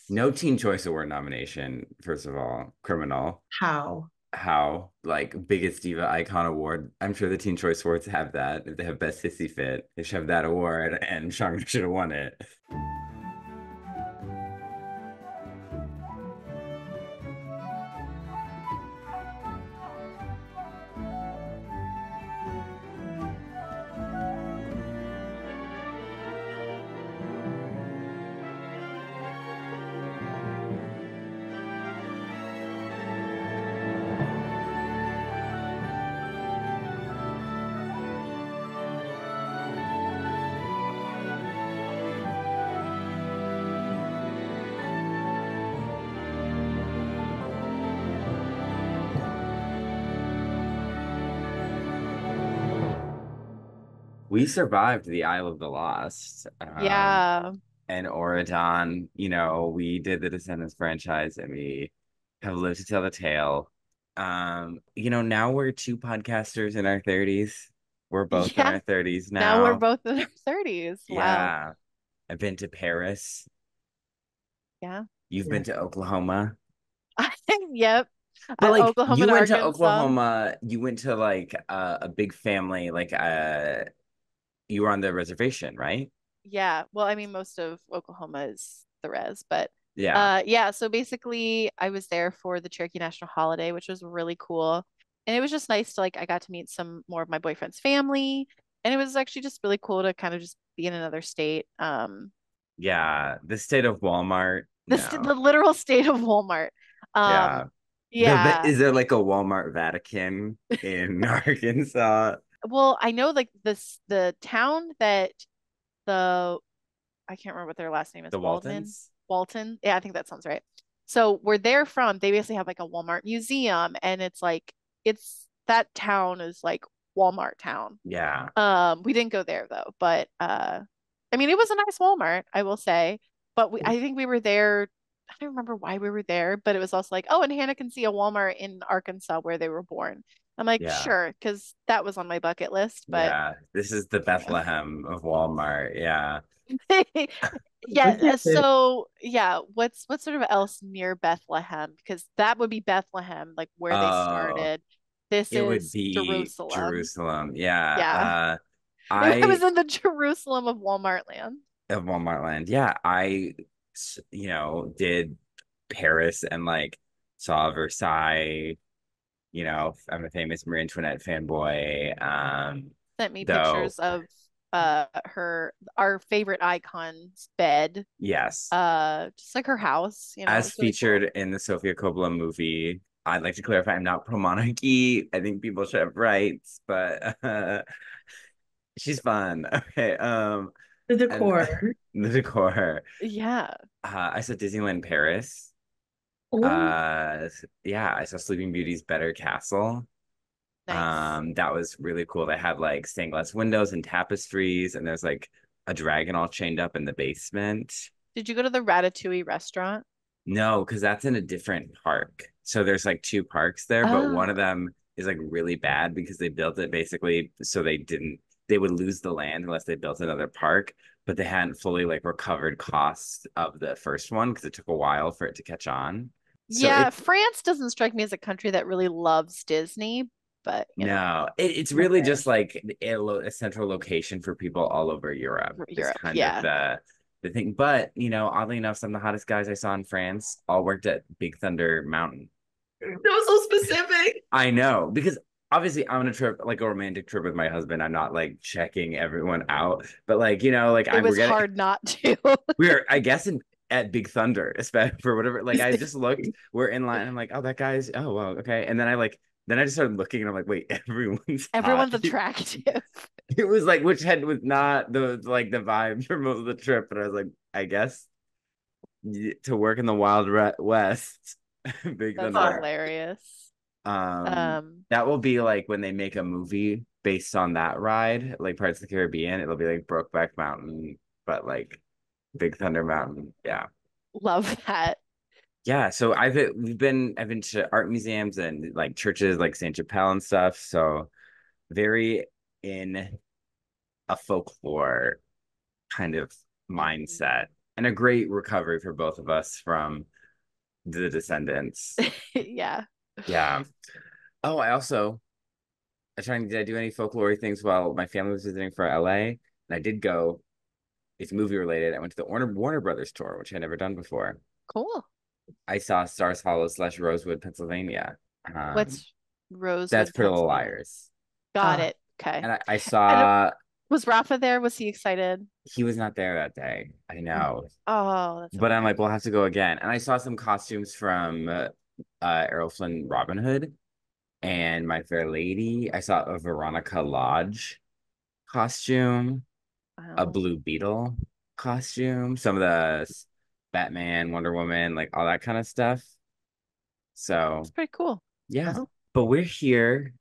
No Teen Choice Award nomination, first of all. Criminal. How? How, like, biggest diva icon award. I'm sure the Teen Choice Awards have that. If they have Best Sissy Fit, they should have that award, and Chang'e should have won it. We survived the Isle of the Lost. Yeah. And Oregon, we did the Descendants franchise and we have lived to tell the tale. Now we're two podcasters in our 30s. We're both in Yeah. our 30s Now we're now. both in our 30s. Wow. Yeah. I've been to Paris. Yeah. You've been Yeah. to Oklahoma. Yep. But like Oklahoma you and went to Arkansas. Oklahoma, you went to like a big family, like you were on the reservation, right? Yeah. Well, I mean, most of Oklahoma is the res, but Yeah. yeah. So basically, I was there for the Cherokee National Holiday, which was really cool. And it was just nice to like, I got to meet some more of my boyfriend's family. And it was actually just really cool to kind of just be in another state. Yeah. The state of Walmart. The No. literal state of Walmart. Yeah. Um, yeah. Is there like a Walmart Vatican in Arkansas? Well, I know like the town that the I can't remember what their last name is. The Waltons? Walton. Yeah, I think that sounds right. So where they're from, they basically have like a Walmart museum, and it's like it's that town is like Walmart town. Yeah. We didn't go there though, but I mean it was a nice Walmart, I will say. But I think we were there. I don't remember why we were there, but it was also like, oh, and Hannah can see a Walmart in Arkansas where they were born. I'm like, Yeah. sure, because that was on my bucket list, but Yeah. This is the yeah. Bethlehem of Walmart. Yeah. Yeah, Look at it. so yeah, what's sort of else near Bethlehem? Because that would be Bethlehem, like where they Oh, started. This it would is be Jerusalem. Jerusalem. Yeah. Yeah. It was I in the Jerusalem of Walmart land. of Walmart land. Yeah. Did Paris and like saw Versailles. I'm a famous Marie Antoinette fanboy. Sent me Though, pictures of our favorite icon's bed. yes, Just like her house, it as was really cool. featured in the Sofia Coppola movie, I'd like to clarify I'm not pro monarchy. I think people should have rights, but she's fun. Okay. The And decor. the decor. Yeah. I saw Disneyland Paris. Oh, Yeah, I saw Sleeping Beauty's Better Castle. nice. That was really cool. They had like stained glass windows and tapestries, and there's like a dragon all chained up in the basement. Did you go to the Ratatouille restaurant? No, because that's in a different park. So there's like two parks there, but one of Oh, them is like really bad because they built it basically so they would lose the land unless they built another park, but they hadn't fully like recovered costs of the first one because it took a while for it to catch on. So yeah. it France doesn't strike me as a country that really loves Disney, but No, it's really okay. just like a central location for people all over Europe For is Europe, kind of yeah. the thing. But oddly enough, some of the hottest guys I saw in France all worked at Big Thunder Mountain. That was so specific. I know because obviously I'm on a trip, like a romantic trip with my husband. I'm not like checking everyone out, but like like It we're was getting hard not to. we're I guess at Big Thunder, especially for whatever. Like I just looked, we're in line. And I'm like, oh, that guy's. Oh, well, okay. And then I just started looking, and I'm like, wait, everyone's hot. Everyone's attractive. It was like which head was not the vibe for most of the trip, but I was like, I guess to work in the West, Big That's Thunder. hilarious. Um, Um, that will be like when they make a movie based on that ride, like Parts of the Caribbean. It'll be like Brokeback Mountain, but like Big Thunder Mountain. Yeah. love that. Yeah, so I've been to art museums and like churches like Saint Chapelle and stuff. So very in a folklore kind of Mhm. mindset. And a great recovery for both of us from the Descendants. Yeah. Yeah. Oh, I trying did I do any folklore things while my family was visiting for LA? And I did go. It's movie related. I went to the Warner Brothers tour, which I never done before. Cool. I saw Stars Hollow / Rosewood, Pennsylvania. Um, What's that's Rosewood, Pretty Little Pennsylvania? Liars. Got Ah, it. Okay. And I And saw was Rafa there? Was he excited? he was not there that day. I know. Oh, that's a But I'm bummer. like, we'll have to go again. And I saw some costumes from Errol Flynn Robin Hood and My Fair Lady. I saw a Veronica Lodge costume, a Wow. Blue Beetle costume, some of the Batman, Wonder Woman, like all that kind of stuff. It's So pretty cool. yeah, but we're here.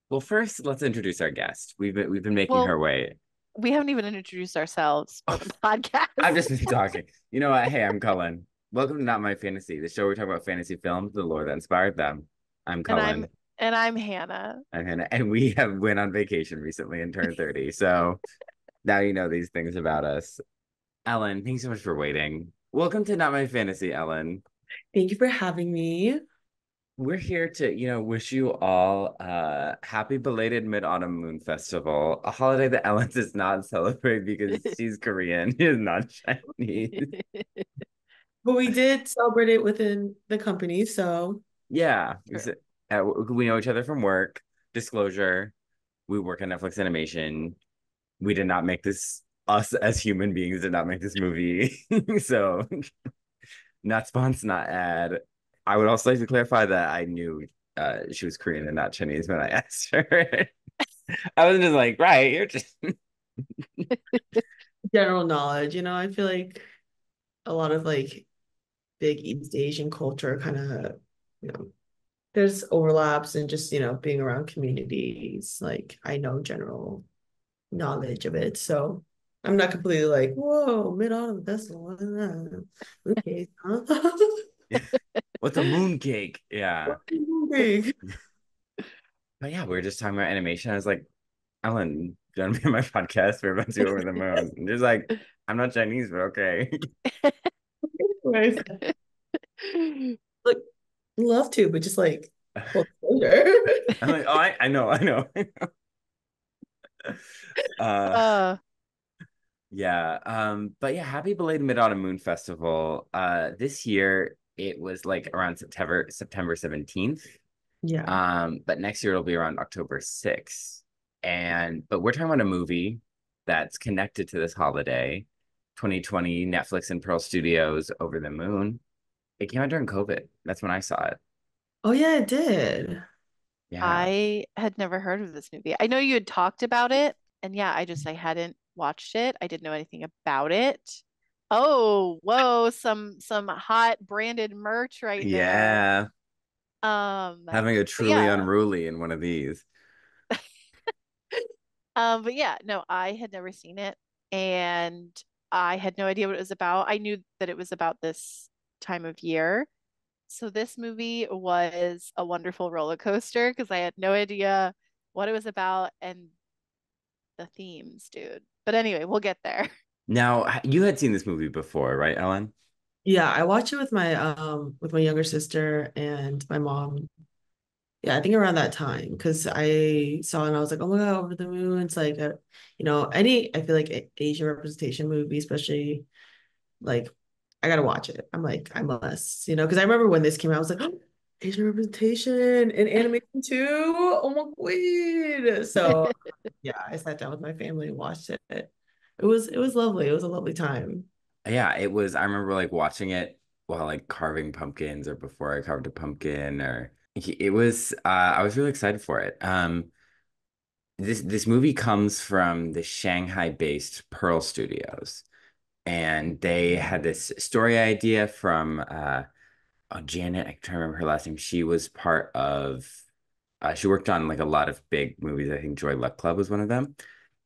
Well, first, let's introduce our guest. We've been making Well, her wait. we haven't even introduced ourselves for the I've podcast. just been talking. You know what? Hey, I'm Cullen. Welcome to Not My Fantasy, the show where we talk about fantasy films, the lore that inspired them. I'm And I'm Cullen. and I'm Hannah. I'm Hannah, and we have went on vacation recently and turned 30. So now you know these things about us. Ellen, thanks so much for waiting. Welcome to Not My Fantasy, Ellen. thank you for having me. We're here to, wish you all happy belated Mid-Autumn Moon Festival, a holiday that Ellen does not celebrate because she's Korean, she is not Chinese. But we did celebrate it within the company, so Yeah, True. we know each other from work. Disclosure, we work on Netflix animation. We did not make this, us as human beings did not make this movie. So, not sponsor, not ad. I would also like to clarify that I knew she was Korean and not Chinese when I asked her. I wasn't just like, right, you're just general knowledge, I feel like a lot of like big East Asian culture kind of, you know, there's overlaps and just, being around communities, like I know general knowledge of it. So I'm not completely like, whoa, Mid-Autumn Festival. Okay, huh? what's a moon cake? Yeah. What are you doing? But yeah, we were just talking about animation. I was like, Ellen, do you want to be on my podcast? We're about to go over the moon. And just like, I'm not Chinese, but okay. Anyways, like love to, but just like full disclosure. I'm like, oh, I know, I know. uh Uh, yeah. But yeah, happy belated Mid-Autumn Moon Festival. This year it was like around September 17th. Yeah. But next year it'll be around October 6th. But we're talking about a movie that's connected to this holiday, 2020 Netflix and Pearl Studios Over the Moon. It came out during COVID. That's when I saw it. Oh yeah, it did. Yeah. I had never heard of this movie. I know you had talked about it, and yeah, I hadn't watched it. I didn't know anything about it. Oh, whoa, some hot branded merch right there. Yeah. Having a But truly yeah, unruly in one of these. but yeah, no, I had never seen it, and I had no idea what it was about. I knew that it was about this time of year. So this movie was a wonderful roller coaster because I had no idea what it was about and the themes, dude. But anyway, we'll get there. Now, you had seen this movie before, right, Ellen? Yeah, I watched it with my younger sister and my mom. Yeah, I think around that time because I saw it and I was like, oh my God, Over the Moon. It's like I feel like Asian representation movie, especially like I gotta watch it. I'm like, I must, because I remember when this came out, I was like, oh, Asian representation in animation too. Oh my God. So yeah, I sat down with my family and watched it. It was lovely. It was a lovely time. Yeah, it was. I remember like watching it while like carving pumpkins or before I carved a pumpkin or it was I was really excited for it. This movie comes from the Shanghai-based Pearl Studios, and they had this story idea from Janet. I can't remember her last name. She was part of. She worked on like a lot of big movies. I think Joy Luck Club was one of them,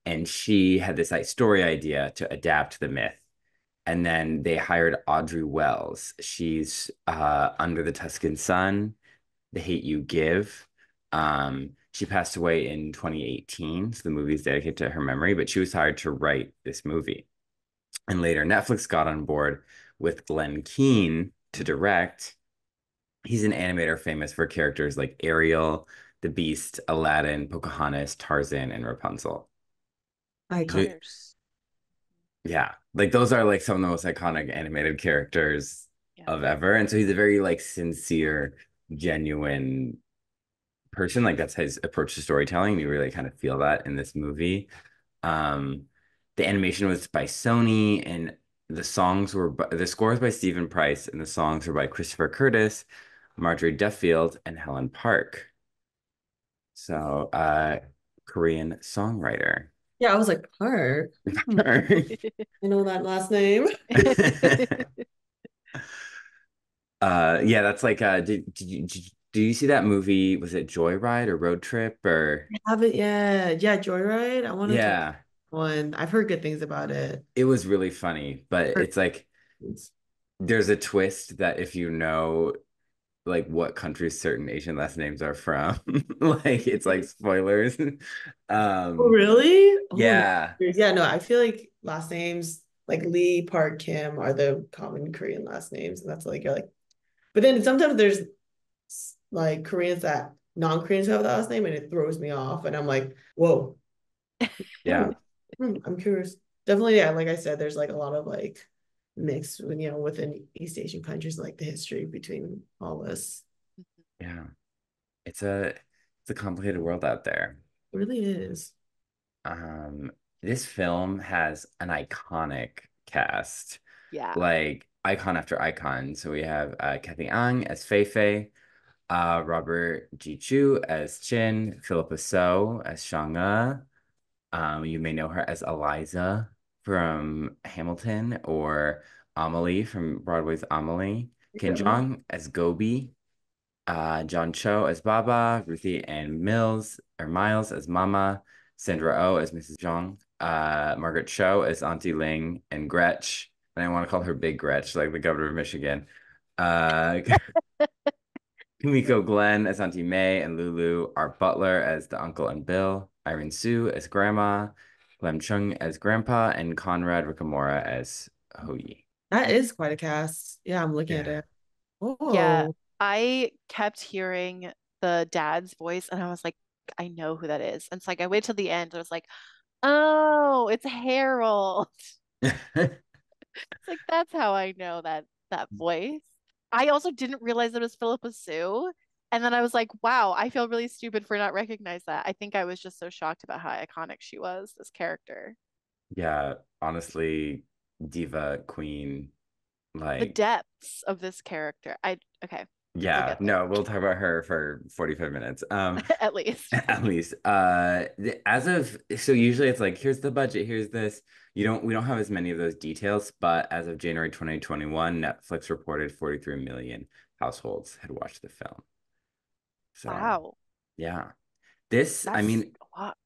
and she had this like story idea to adapt the myth. And then they hired Audrey Wells. She's Under the Tuscan Sun, The Hate You Give. She passed away in 2018, so the movie is dedicated to her memory, but she was hired to write this movie. And later, Netflix got on board with Glenn Keane to direct. He's an animator famous for characters like Ariel, the Beast, Aladdin, Pocahontas, Tarzan, and Rapunzel. So, Iconic. There's yeah, like those are like some of the most iconic animated characters yeah. of ever. And so he's a very like sincere, genuine person. Like that's his approach to storytelling. You really kind of feel that in this movie. Um, the animation was by Sony, and the scores by Stephen Price, and the songs were by Christopher Curtis, Marjorie Duffield, and Helen Park. So, Korean songwriter. Yeah, I was like, Park. I know that last name. Yeah, that's like do you see that movie? Was it Joyride or Road Trip or I haven't yet. Yeah, Joyride. I want to check yeah, one. I've heard good things about it. it was really funny, but Heard- it's like there's a twist that if you know like what countries certain Asian last names are from, like it's like spoilers. Oh, Um, really? Oh, no. yeah, Yeah, no, I feel like last names like Lee, Park, Kim are the common Korean last names. And that's like, you're like, but then sometimes there's like Koreans that non-Koreans have the last name and it throws me off. And I'm like, whoa, hmm, yeah, I'm curious. Definitely, yeah, like I said, there's like a lot of like mix when, within East Asian countries, like the history between all this. yeah. It's a complicated world out there. It really is. This film has an iconic cast, Yeah. like icon after icon. So we have Kathy Ang as Fei Fei, Robert Ji Chu as Chin, Philippa So as Chang'e. You may know her as Eliza from Hamilton or Amelie from Broadway's Amelie. Ken Mhm. Jeong as Gobi, John Cho as Baba, Ruthie Ann Miles as Mama, Sandra Oh as Mrs. Zhang, Margaret Cho as Auntie Ling, and Gretch. And I want to call her Big Gretch, like the governor of Michigan. Uh, Kumiko Glenn as Auntie May, and Lulu, Art Butler as the uncle and Bill, Irene Sue as Grandma, Clem Chung as Grandpa, and Conrad Ricamora as Hoi. That is quite a cast. Yeah, I'm looking at Yeah. it. Yeah. Oh, I kept hearing the dad's voice and I was like, I know who that is. And it's like I wait till the end. I was like, oh, it's Harold. It's like that's how I know that voice. I also didn't realize it was Philippa Sue. And then I was like, wow, I feel really stupid for not recognizing that. I think I was just so shocked about how iconic she was, this character. Yeah, honestly, diva queen, The like, depths of this character. Okay, we'll yeah, get there. no, we'll talk about her for 45 minutes. At least. At least. As of so usually it's like here's the budget, here's this. We don't have as many of those details, but as of January 2021, Netflix reported 43 million households had watched the film. So, Wow. yeah. I That's mean, a lot.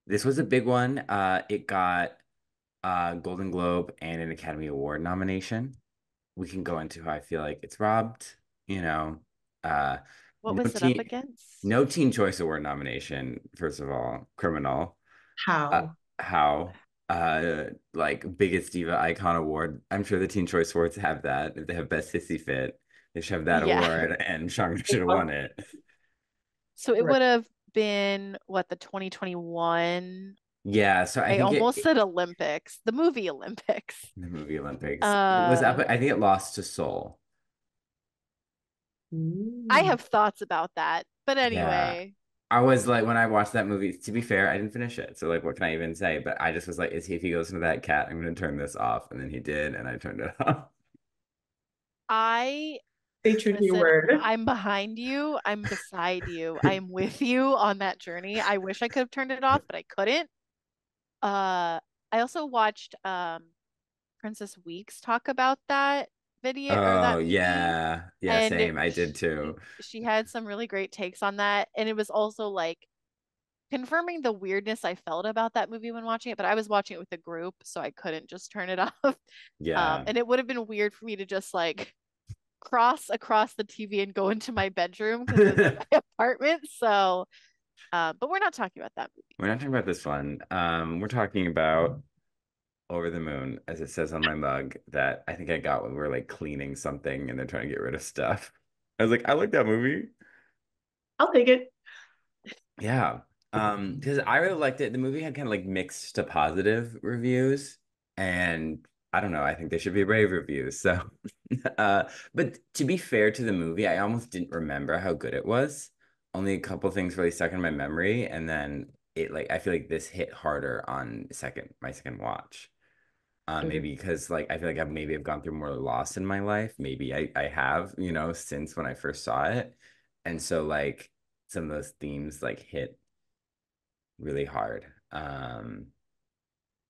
this was a big one. It got Golden Globe and an Academy Award nomination. We can go into how I feel like it's robbed, you know. Uh, What no was it up teen, against? no Teen Choice Award nomination, first of all, criminal. Uh, how? how? Like biggest diva icon award. I'm sure the Teen Choice Awards have that. If they have Best Sissy Fit, they should have that Yeah. award, and Shang should have won it. So it Right. would have been what the 2021. Yeah, so I I think almost said Olympics, the movie Olympics. the movie Olympics. It was up. Uh, I think it lost to Seoul. I Mm. have thoughts about that, but Yeah. anyway, I was like, when I watched that movie, to be fair, I didn't finish it. So, like, what can I even say? But I just was like, if he goes into that cat, I'm going to turn this off. And then he did, and I turned it off. Stay true to your listen, word. I'm behind you. I'm beside you. I'm with you on that journey. I wish I could have turned it off, but I couldn't. I also watched Princess Weeks talk about that video or Oh, that movie, yeah. Yeah, and same. I did too. she had some really great takes on that, and it was also like confirming the weirdness I felt about that movie when watching it, but I was watching it with a group, so I couldn't just turn it off. Yeah. And it would have been weird for me to just like cross across the TV and go into my bedroom because it was in We're my apartment. So, but we're not talking about that movie. not talking about this one. We're talking about Over the Moon, as it says on my mug, that I think I got when we were like cleaning something and they're trying to get rid of stuff. I was like, I like that movie. I'll take it. Yeah. Because I really liked it. The movie had kind of like mixed to positive reviews. And I don't know, I think they should be rave reviews. So but to be fair to the movie, I almost didn't remember how good it was. Only a couple things really stuck in my memory, and then it like I feel like this hit harder on my second watch. Mhm. Maybe because like I feel like I've gone through more loss in my life. Maybe I have, since when I first saw it. And so like some of those themes like hit really hard. And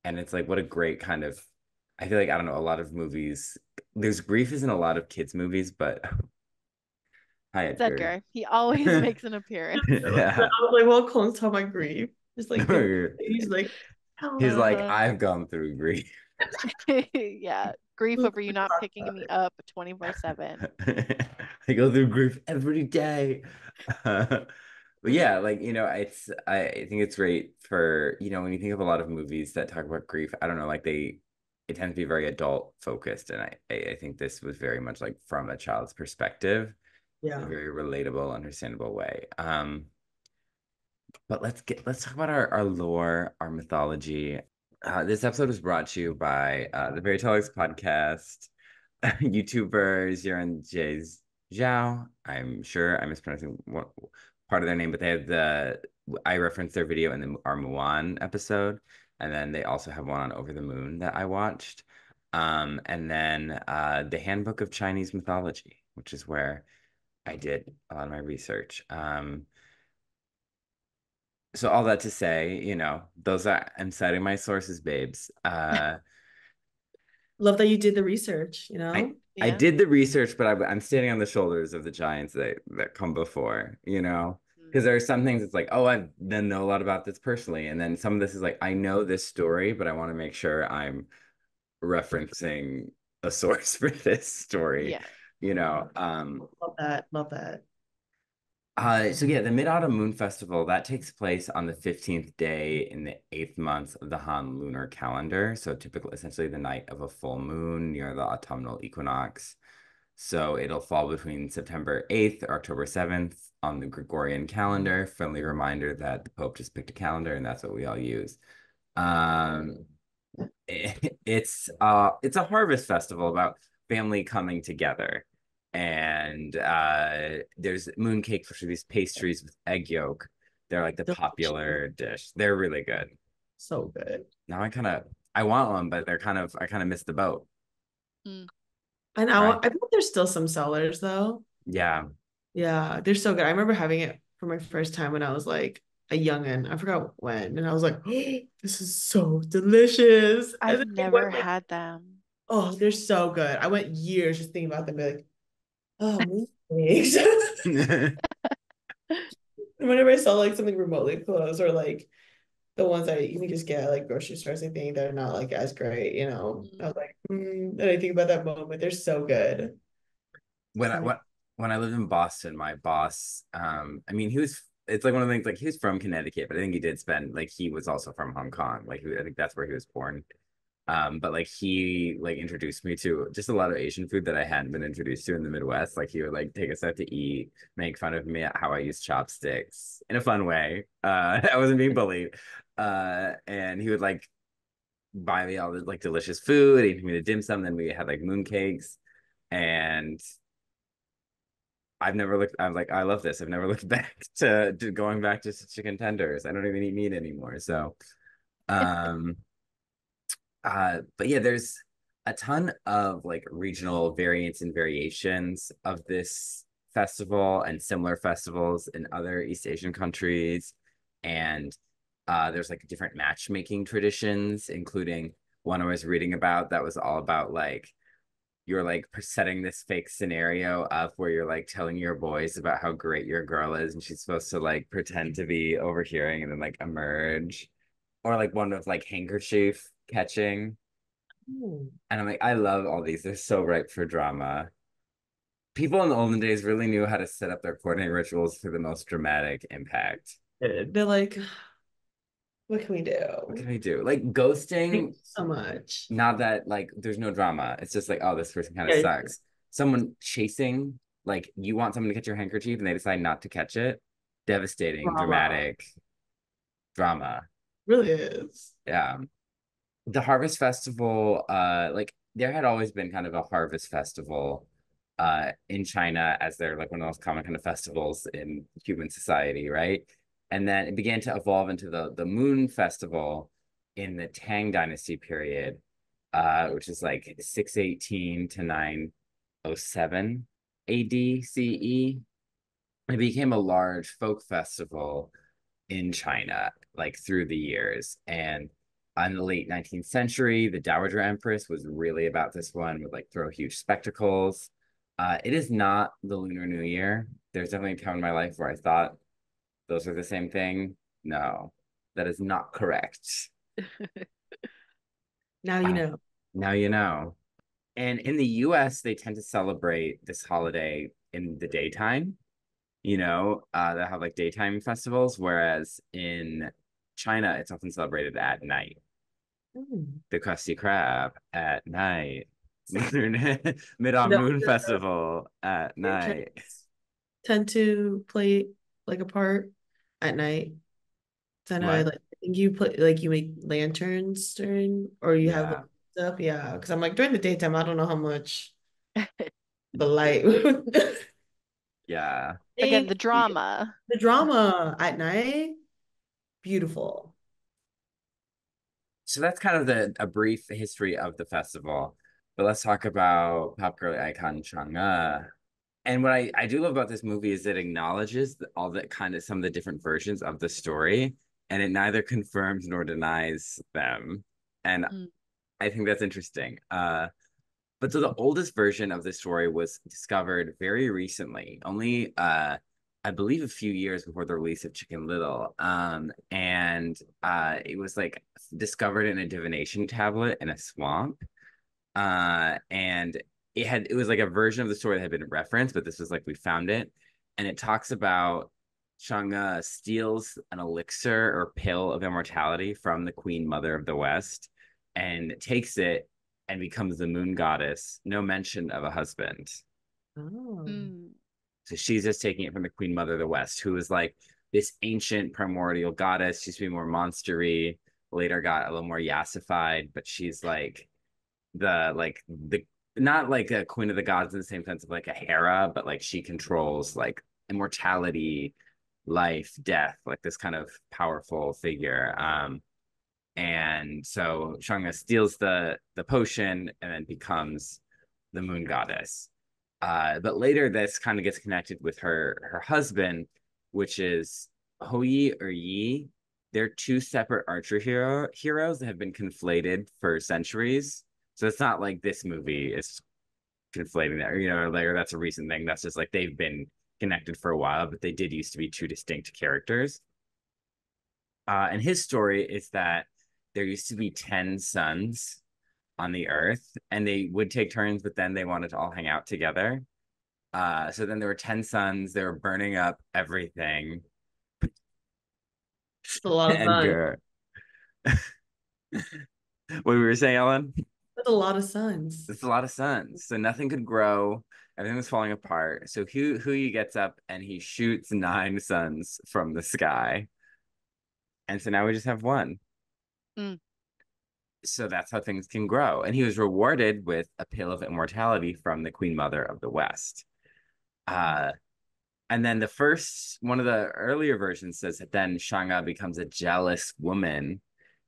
it's like what a great kind of I feel like I don't know, a lot of movies there's grief is in a lot of kids movies, but hi It's Edgar. Edgar. He always makes an appearance. I was Yeah. like, well, Colin's talking about grief. Just like give he's like, help. He's like, Uh-huh. I've gone through grief. Yeah. Grief over you not picking me up 24/7. I go through grief every day. But yeah, like, I think it's great for, when you think of a lot of movies that talk about grief, I don't know, like it tends to be very adult focused. And I think this was very much like from a child's perspective in a Yeah. very relatable, understandable way. But let's talk about our lore, our mythology. This episode was brought to you by the Fairy Tales podcast, YouTubers Yaron Jay's Zhao. I'm sure I'm mispronouncing one part of their name, but they have I referenced their video in our Mulan episode, and then they also have one on Over the Moon that I watched. And then the Handbook of Chinese Mythology, which is where I did a lot of my research. So all that to say, those are I'm citing my sources, babes. Love that you did the research, I Yeah. did the research, but I'm standing on the shoulders of the giants that come before, Mm. because there are some things it's like, oh, I then know a lot about this personally, and then some of this is like, I know this story, but I want to make sure I'm referencing a source for this story, Yeah. you know. Love that. Love that. So yeah, the Mid-Autumn Moon Festival that takes place on the 15th day in the eighth month of the Han lunar calendar. So typically, essentially the night of a full moon near the autumnal equinox. So it'll fall between September 8th or October 7th on the Gregorian calendar. Friendly reminder that the Pope just picked a calendar and that's what we all use. Um, it's a harvest festival about family coming together. And there's mooncakes, which are these pastries with egg yolk. They're like the Delicious. popular dish. They're really good. So good. Now I want one, but I kind of missed the boat, Mm. And right? I think there's still some sellers though. Yeah. Yeah, they're so good. I remember having it for my first time when I was like a youngin. I forgot when. And I was like, oh, this is so delicious. And I've then I never went like, had them. oh, they're so good. I went years just thinking about them, be like, oh, mooncakes. Whenever I saw like something remotely close or like the ones that you can just get at like grocery stores, I think they're not like as great, I was Mm. like, and I think about that moment, they're so good. when I So when I lived in Boston, my boss, I mean, it's like one of the things like he was from Connecticut, but I think he did spend like he was also from Hong Kong. I think that's where he was born. But like he like introduced me to just a lot of Asian food that I hadn't been introduced to in the Midwest. Like he would like take us out to eat, make fun of me at how I use chopsticks in a fun way. I wasn't being bullied. And he would like buy me all this like delicious food, eat me the dim sum. Then we had like mooncakes, and I'm like, I love this. I've never looked back to going back to chicken tenders. I don't even eat meat anymore. So, um, but yeah, there's a ton of like regional variants and variations of this festival and similar festivals in other East Asian countries. And there's like different matchmaking traditions, including one I was reading about that was all about like you're like setting this fake scenario up where you're like telling your boys about how great your girl is and she's supposed to like pretend to be overhearing and then like emerge, or like one with like handkerchief catching. mm. And I'm like, I love all these, they're so ripe for drama. People in the olden days really knew how to set up their courting rituals for the most dramatic impact. They're like, What can we What can do? we do? Like Thank ghosting, you so much. not that like there's no drama. It's just like, oh, this person kind of Yeah, sucks. Someone chasing, like you want someone to catch your handkerchief and they decide not to catch it. Devastating, drama dramatic drama. really is. Yeah. The Harvest Festival, like there had always been kind of a harvest festival in China as they're like one of the most common kind of festivals in human society, right? And then it began to evolve into the Moon Festival in the Tang Dynasty period, which is like 618 to 907 AD CE. It became a large folk festival in China, like through the years. And in the late 19th century, the Dowager Empress was really about this one, would like throw huge spectacles. It is not the Lunar New Year. There's definitely a time in my life where I thought those are the same thing. No, that is not correct. Now you Uh, know. Now you know. And in the US, they tend to celebrate this holiday in the daytime. That have like daytime festivals, whereas in China, it's often celebrated at night. Mm. The Krusty Krab at night. Mid-Autumn No, Moon Festival at night. lanterns tend to play like a part at night. So I know What? like I think you put like you make lanterns during or you have like Yeah. stuff. Yeah, because I'm like during the daytime, I don't know how much the light. Yeah. Again, Thank the you. drama. The drama at night, beautiful. So that's kind of a brief history of the festival. But let's talk about pop girl icon Chang'e. And what I do love about this movie is it acknowledges all that kind of some of the different versions of the story, and it neither confirms nor denies them. And Mm. I think that's interesting. But so the oldest version of the story was discovered very recently, only I believe a few years before the release of Chicken Little. And it was like discovered in a divination tablet in a swamp. And it was like a version of the story that had been referenced, but this was like we found it. And it talks about Chang'e steals an elixir or pill of immortality from the Queen Mother of the West and takes it and becomes the moon goddess. No mention of a husband. Oh. Mm. So she's just taking it from the Queen Mother of the West, who was like this ancient primordial goddess. She used to be more monstery, later got a little more yassified, but she's like the not like a queen of the gods in the same sense of like a Hera, but like she controls like immortality, life, death, like this kind of powerful figure. And so Shanga steals the potion and then becomes the moon goddess. But later this kind of gets connected with her husband, which is Hoi or Yi. They're two separate archer heroes that have been conflated for centuries. So it's not like this movie is conflating that, later that's a recent thing. That's just like they've been connected for a while, but they did used to be two distinct characters. And his story is that there used to be 10 sons on the earth, and they would take turns, but then they wanted to all hang out together. So then there were 10 sons, they were burning up everything. It's a lot of And fun. what we were saying, Ellen? That's a lot of suns. It's a lot of suns, so nothing could grow. Everything was falling apart. So he gets up and he shoots 9 suns from the sky, and so now we just have one. Mm. So that's how things can grow. And he was rewarded with a pill of immortality from the Queen Mother of the West. Uh, and then one of the earlier versions says that then Shanga becomes a jealous woman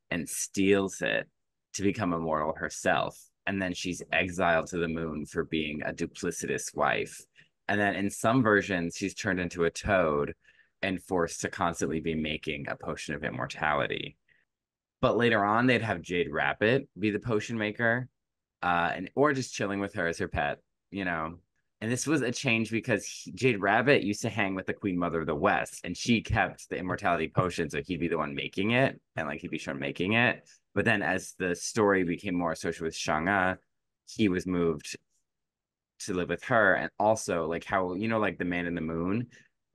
and steals it to become immortal herself. And then she's exiled to the moon for being a duplicitous wife. And then in some versions, she's turned into a toad and forced to constantly be making a potion of immortality. But later on, they'd have Jade Rabbit be the potion maker, or just chilling with her as her pet, you know. And this was a change because Jade Rabbit used to hang with the Queen Mother of the West, and she kept the immortality potion, so he'd be the one making it, and like he'd be shown making it. But then, as the story became more associated with Shang'e, he was moved to live with her, and also like how like the Man in the Moon,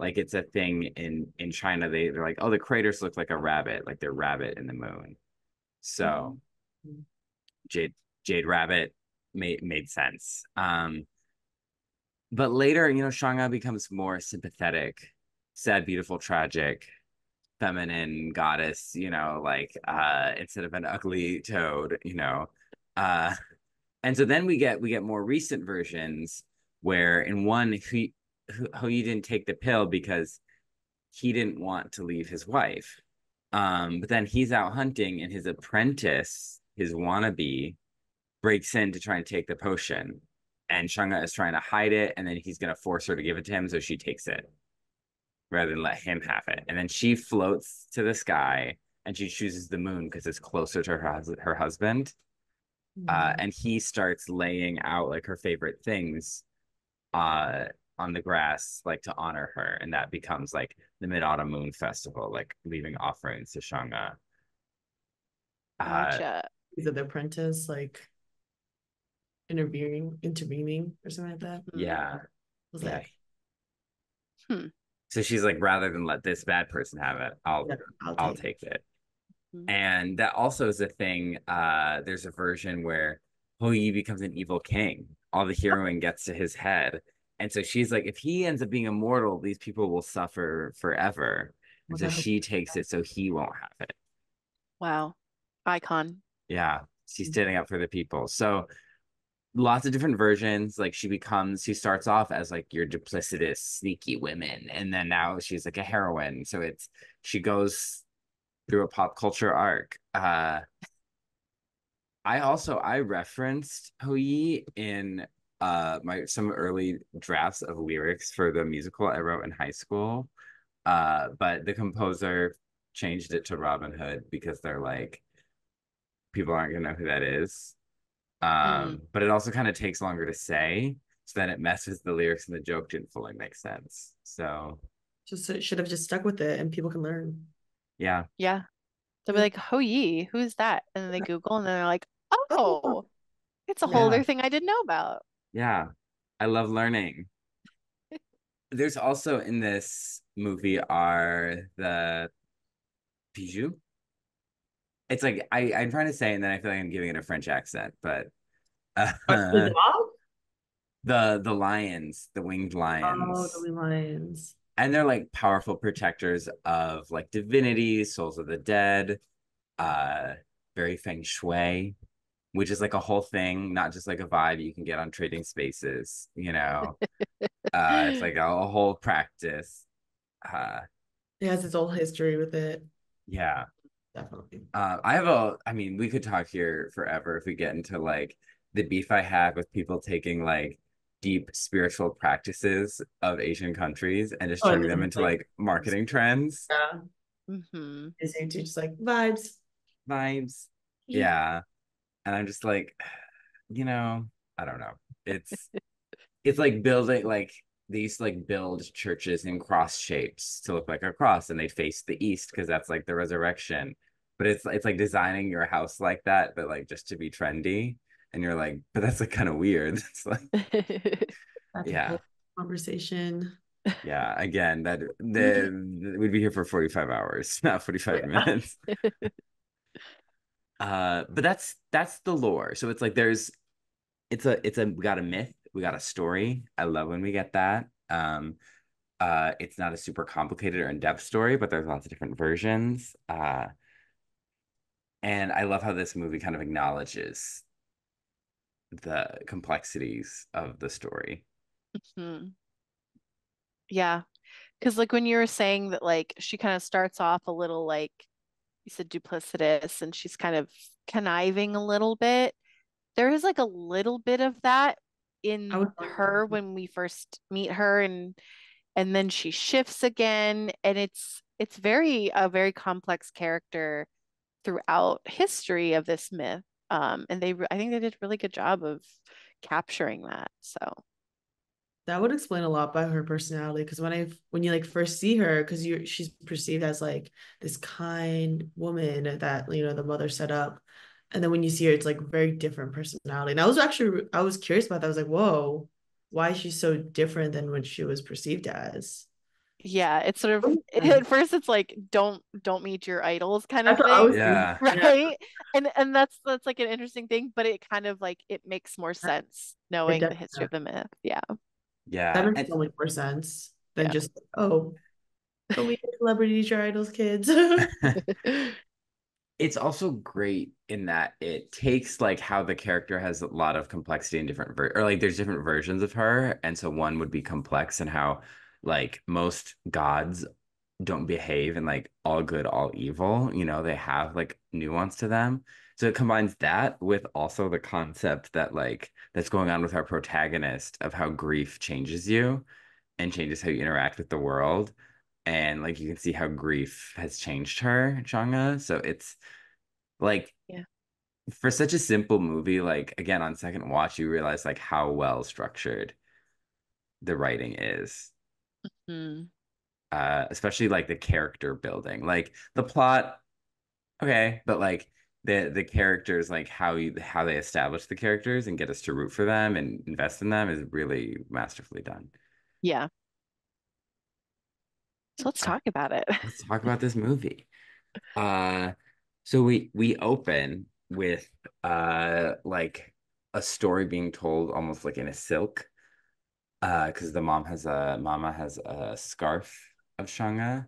Like it's a thing in China. They're like, oh, the craters look like a rabbit, like they're rabbit in the moon. So Mhm. Jade Jade Rabbit made sense. But later, Chang'e becomes more sympathetic, sad, beautiful, tragic, feminine goddess, like instead of an ugly toad, Uh and so then we get more recent versions where in one he didn't take the pill because he didn't want to leave his wife. But then he's out hunting and his apprentice, his wannabe, breaks in to try and take the potion. And Shunga is trying to hide it, and then he's gonna force her to give it to him, so she takes it rather than let him have it. And then she floats to the sky and she chooses the moon because it's closer to her husband. Mhm. And he starts laying out like her favorite things uh on the grass, like to honor her, and that becomes like the Mid-Autumn Moon Festival, like leaving offerings to Shanga. Uh, Gotcha. Is it the apprentice like intervening or something like that? Hmm. yeah, I was yeah. like, Hmm. So she's like, rather than let this bad person have it, I'll yeah, I'll I'll take. take it. Hmm. And that also is a thing. There's a version where Yi becomes an evil king. All the heroine gets to his head. And so she's like, if he ends up being immortal, these people will suffer forever. Oh And my so God. she takes it so he won't have it. Wow. Icon. Yeah. She's standing up for the people. So lots of different versions. Like she starts off as like your duplicitous, sneaky women. And then now she's like a heroine. So she goes through a pop culture arc. I referenced Hou in my some early drafts of lyrics for the musical I wrote in high school. But the composer changed it to Robin Hood because they're like people aren't gonna know who that is. Mm. But it also kind of takes longer to say, so then it messes the lyrics and the joke didn't fully make sense. So Just should have just stuck with it and people can learn. yeah. Yeah. They'll be like, Ho Yi, who's that? And then they Google and then they're like, Oh, oh, it's a whole Yeah. other thing I didn't know about. Yeah. I love learning. There's also in this movie are the Bijou. It's like I'm trying to say, it and then I feel like I'm giving it a French accent, but the dog? the lions, the winged Oh, the lions, Lee Lions. and they're like powerful protectors of like divinities, souls of the dead, uh, very feng shui, which is like a whole thing, not just like a vibe you can get on Trading Spaces. It's like a whole practice. Uh, It has its own history with it. yeah. Definitely. I mean, we could talk here forever if we get into like the beef I have with people taking like deep spiritual practices of Asian countries and just Oh, and turning then them it's into like, like marketing trends, yeah, Hmm. it's just like vibes. vibes. Yeah. And I'm just like, you know, I don't know. It's it's like building like they used to like build churches in cross shapes to look like a cross and they face the east because that's like the resurrection. But it's like designing your house like that, but like just to be trendy. And you're like, but that's like kind of weird. It's like, That's a yeah, whole conversation. yeah. Again, we'd be here for 45 hours, not 45 minutes. But that's the lore. So it's like we got a myth, we got a story. I love when we get that. It's not a super complicated or in-depth story, but there's lots of different versions. And I love how this movie kind of acknowledges the complexities of the story. Hmm. Yeah. Because like when you were saying that like she kind of starts off a little like you said duplicitous and she's kind of conniving a little bit. There is like a little bit of that I in would her when we first meet her and then she shifts again and it's very a very complex character throughout history of this myth. And I think they did a really good job of capturing that. So, that would explain a lot about her personality because when you like first see her because you she's perceived as like this kind woman that the mother set up, and then when you see her it's like very different personality. And I was curious about that. I was like, whoa, why is she so different than what she was perceived as? Yeah, it's sort of That's at first it's like don't meet your idols kind of what I thing, was thinking. Yeah. Yeah, right? And that's like an interesting thing, but it kind of like it makes more sense it knowing the definitely history of the myth. Yeah. that Yeah. makes And so much more sense than Yeah. just oh, go meet your celebrities, your idols, kids. it's also great in that it takes like how the character has a lot of complexity in different or like there's different versions of her, and so one would be complex and how like most gods don't behave in like all good all evil, they have like nuance to them. So it combines that with also the concept that like that's going on with our protagonist of how grief changes you and changes how you interact with the world. And like you can see how grief has changed her, Chang'e. So it's like Yeah. for such a simple movie, like again on second watch, you realize like how well structured the writing is. Hmm. Especially like the character building. Like the plot, okay, but like the characters, like how they establish the characters and get us to root for them and invest in them is really masterfully done. Yeah. So let's Uh, talk about it. let's talk about this movie. Uh, so we open with like a story being told almost like in a silk. Because the mama has a scarf of Shanga.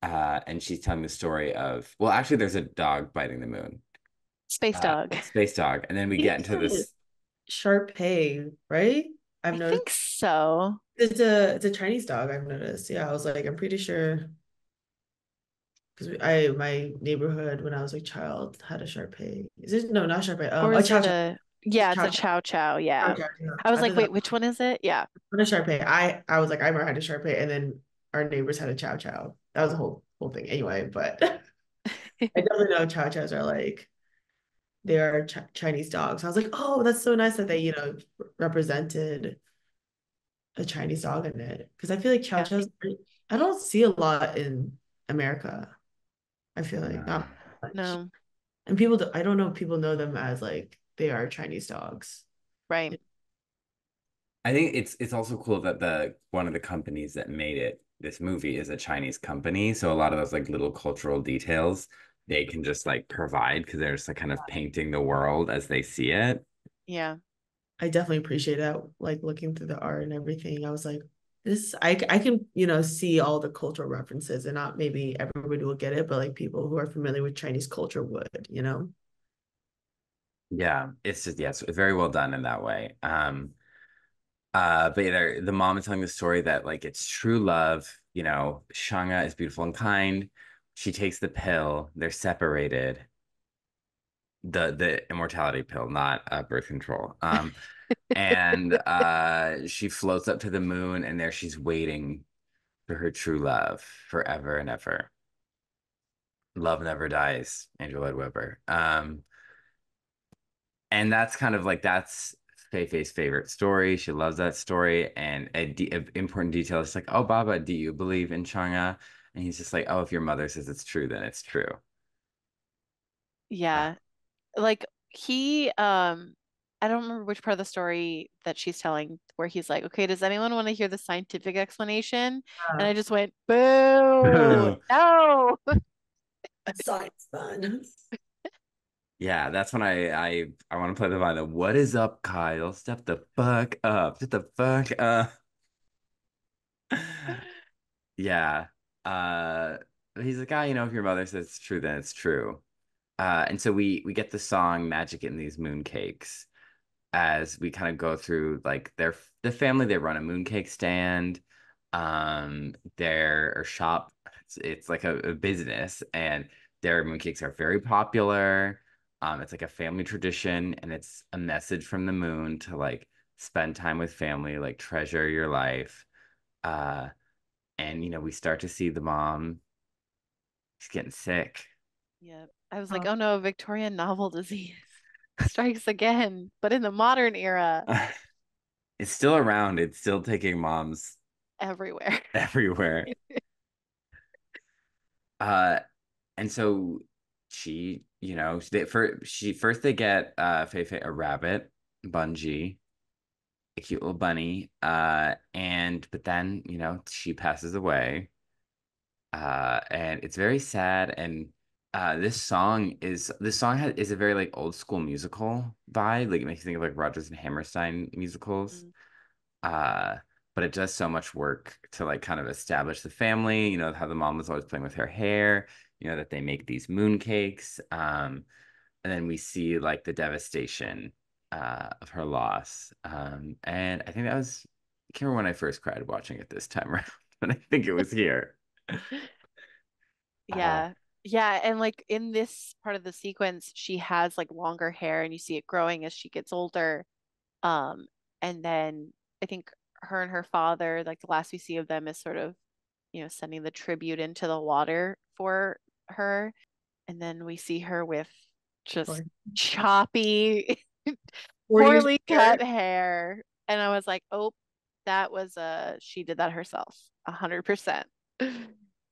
And she's telling the story of, well, actually, there's a dog biting the moon, Space dog. space dog, and then we I think get it's into a this. Sharpei, right? I've I noticed think so. it's a Chinese dog. I've noticed. Yeah, I was like, I'm pretty sure because I my neighborhood when I was a child had a Sharpei. Is it no, not Sharpei. Or A is Chow it Chow. a, yeah, it's Chow a Chow. chow chow. Chow Yeah. Chow. Yeah. I was I like, think that wait, which one is it? Yeah. was a Sharpei. I was like, I remember I had a Sharpei, and then our neighbors had a Chow Chow. That was a whole thing anyway. But I definitely know Chow Chows are like they are Chinese dogs. I was like, oh, that's so nice that they represented a Chinese dog in it because I feel like Chow Yeah. Chows I don't see a lot in America. I feel like Uh, not much. No. And I don't know if people know them as like they are Chinese dogs. Right. I think it's also cool that the one of the companies that made this movie is a Chinese company, so a lot of those like little cultural details they can just like provide because they're just like kind of painting the world as they see it. Yeah. I definitely appreciate that. Like looking through the art and everything, I was like, this, I can, see all the cultural references and not maybe everybody will get it, but like people who are familiar with Chinese culture would. Yeah, it's just yes, very well done in that way. But yeah, the mom is telling the story that like it's true love. Shanga is beautiful and kind. She takes the pill. They're separated. The immortality pill, not birth control. And she floats up to the moon, and there she's waiting for her true love forever and ever. Love never dies, Andrew Lloyd Webber. And that's kind of like that's Fei Fei's favorite story. She loves that story. And a important detail is like, oh, Baba, do you believe in Chang'e? And he's just like, oh, if your mother says it's true, then it's true. Uh, Yeah. Like he, I don't remember which part of the story that she's telling where he's like, okay, does anyone want to hear the scientific explanation? And I just went, boo, no. A science fun. yeah, that's when I want to play the line of what is up, Kyle? Step the fuck up. Shut the fuck up. Yeah. Uh he's like, ah, if your mother says it's true, then it's true. And so we get the song Magic in These Mooncakes as we kind of go through like the family, they run a mooncake stand, their or shop. It's like a business, and their mooncakes are very popular. It's like a family tradition, and it's a message from the moon to like spend time with family, like treasure your life. Uh, and we start to see the mom, she's getting sick. Yeah. I was like, Oh, oh no, Victorian novel disease strikes again, but in the modern era, It's still around. It's still taking moms everywhere. everywhere. Uh, and so they first they get Fei Fei a rabbit, Bungie. a cute little bunny. And but then, you know, she passes away. And it's very sad. And this song is a very like old school musical vibe. Like it makes you think of like Rodgers and Hammerstein musicals. Mm. Uh, but it does so much work to like kind of establish the family, you know, how the mom was always playing with her hair, you know, that they make these moon cakes. And then we see like the devastation of her loss. And I think I can't remember when I first cried watching it this time around, but I think it was here. Uh, Yeah. Yeah, and like in this part of the sequence, she has like longer hair and you see it growing as she gets older. Um, and then I think her and her father, like the last we see of them is sort of, sending the tribute into the water for her. And then we see her with just Or choppy, 4 years poorly cut later, hair. And I was like, oh, that was she did that herself, 100%.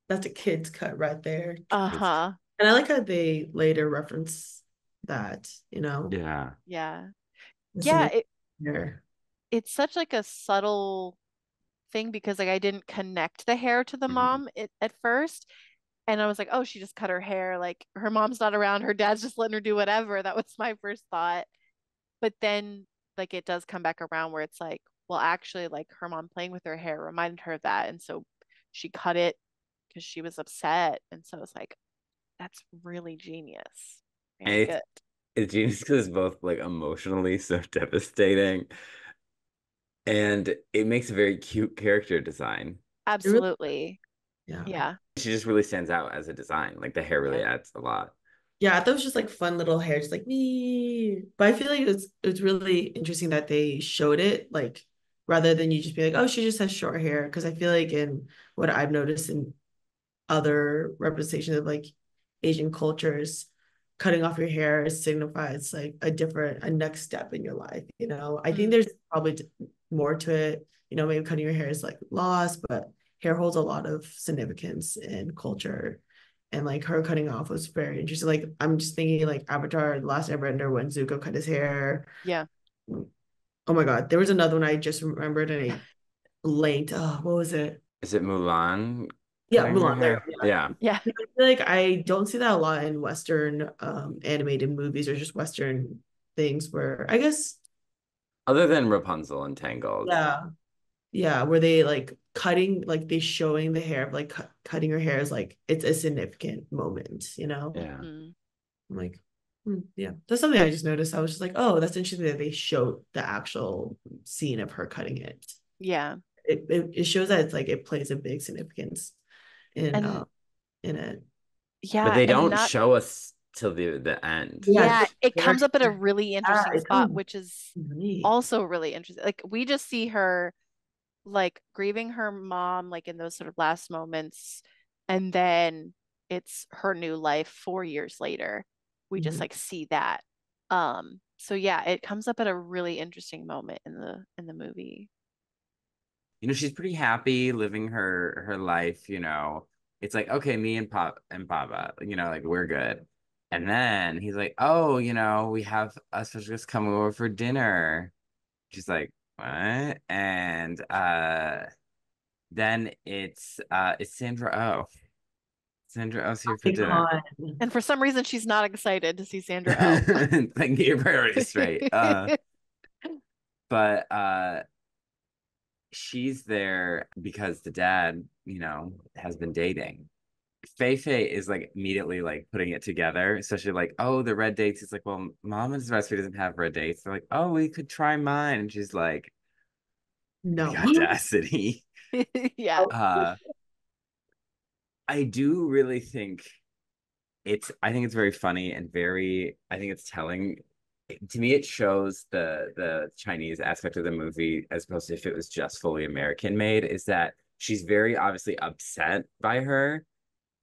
that's a kid's cut right there. it's Uh-huh. And I like how they later reference that, you know, yeah. Yeah. the Yeah, significance there. it's such like a subtle thing because like I didn't connect the hair to the Mhm. mom at first. And I was like, oh, she just cut her hair. Like her mom's not around. Her dad's just letting her do whatever. That was my first thought. But then like it does come back around where it's like, well, actually, like her mom playing with her hair reminded her of that. And so she cut it because she was upset. And so it's like, that's really genius. And Very good. it's genius because it's both like emotionally so devastating, and it makes a very cute character design. It really, Absolutely. yeah. Yeah. She just really stands out as a design. Like the hair really Yeah. adds a lot. Yeah, I thought it was just like fun little hair, just like me. But I feel like it's really interesting that they showed it, like rather than you just be like, oh, she just has short hair. Because I feel like in what I've noticed in other representations of like Asian cultures, cutting off your hair signifies like a next step in your life. You know, I think Mm, there's probably more to it. You know, maybe cutting your hair is like lost, but hair holds a lot of significance in culture. And like her cutting off was very interesting. Like I'm just thinking like Avatar, The Last Airbender when Zuko cut his hair. yeah. Oh my God, there was another one I just remembered and I blanked. Oh, what was it? Is it Mulan Yeah, cutting her Mulan. There. hair? Yeah. Yeah. I feel like I don't see that a lot in Western animated movies or just Western things where I guess Other than Rapunzel and Tangled. yeah yeah where they like cutting like they showing the hair of like cutting her hair is like it's a significant moment, you know. Yeah. Hmm. I'm like yeah, that's something I just noticed. I was just like, oh, that's interesting that they showed the actual scene of her cutting it. Yeah. It shows that it's like it plays a big significance in And in it. But yeah, they and don't not, show us till the end, Yeah, yeah, which it there comes up at a really interesting it spot, comes which is neat. also really interesting. Like we just see her like grieving her mom like in those sort of last moments, and then it's her new life 4 years later. We just Mhm. like see that. So yeah, it comes up at a really interesting moment in the movie. you know she's pretty happy living her life, you know. It's like, okay, me and Papa, you know, like we're good. And then he's like, oh, you know, we have a special guest coming over for dinner. She's like, what? And then it's Sandra Oh. Sandra Oh's here for dinner. Icon. And for some reason, she's not excited to see Sandra Oh. Like get your priorities straight. But she's there because the dad, you know, has been dating. Fei Fei is like immediately like putting it together, especially like, oh, the red dates. It's like, well, mom and Sylvester doesn't have red dates. They're like, oh, we could try mine. And she's like, the No. audacity. Yeah. Uh, I do really think I think it's very funny and I think it's telling. To me, it shows the Chinese aspect of the movie as opposed to if it was just fully American made, is that she's very obviously upset by her,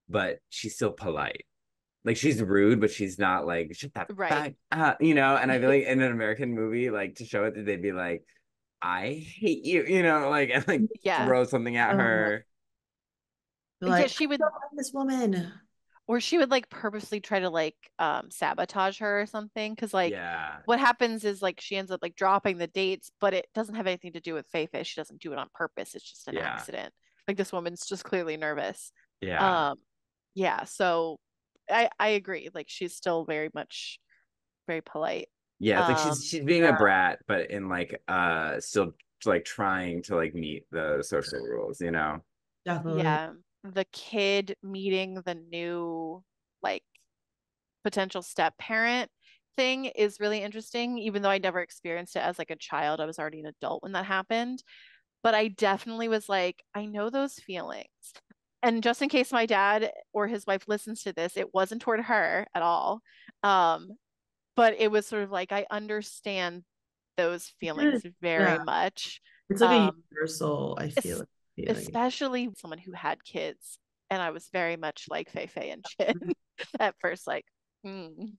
but she's still polite. Like she's rude, but she's not like shut that Right. fuck up, you know. And I feel like in an American movie, like to show it, that they'd be like, "I hate you," you know, like and like Yeah. throw something at her. They're Yeah, like, she I would don't like this woman. or she would like purposely try to like sabotage her or something. Because like Yeah. what happens is like she ends up like dropping the dates, but it doesn't have anything to do with Fei Fei. She doesn't do it on purpose. It's just an Yeah. accident. Like this woman's just clearly nervous. Yeah. Um, yeah, so I agree. Like she's still very much very polite. Yeah, it's like Um, she's being a Yeah, brat, but in like still like trying to like meet the social rules, you know? definitely. yeah, the kid meeting the new like potential step parent thing is really interesting, even though I never experienced it as like a child. I was already an adult when that happened. But I definitely was like, I know those feelings. And just in case my dad or his wife listens to this, it wasn't toward her at all. Um, but it was sort of like I understand those feelings Good. very Yeah, much. it's like a Um, universal, I feel es- like, feeling. Especially someone who had kids. And I was very much like Fei Fei and Chin at first, like, mm,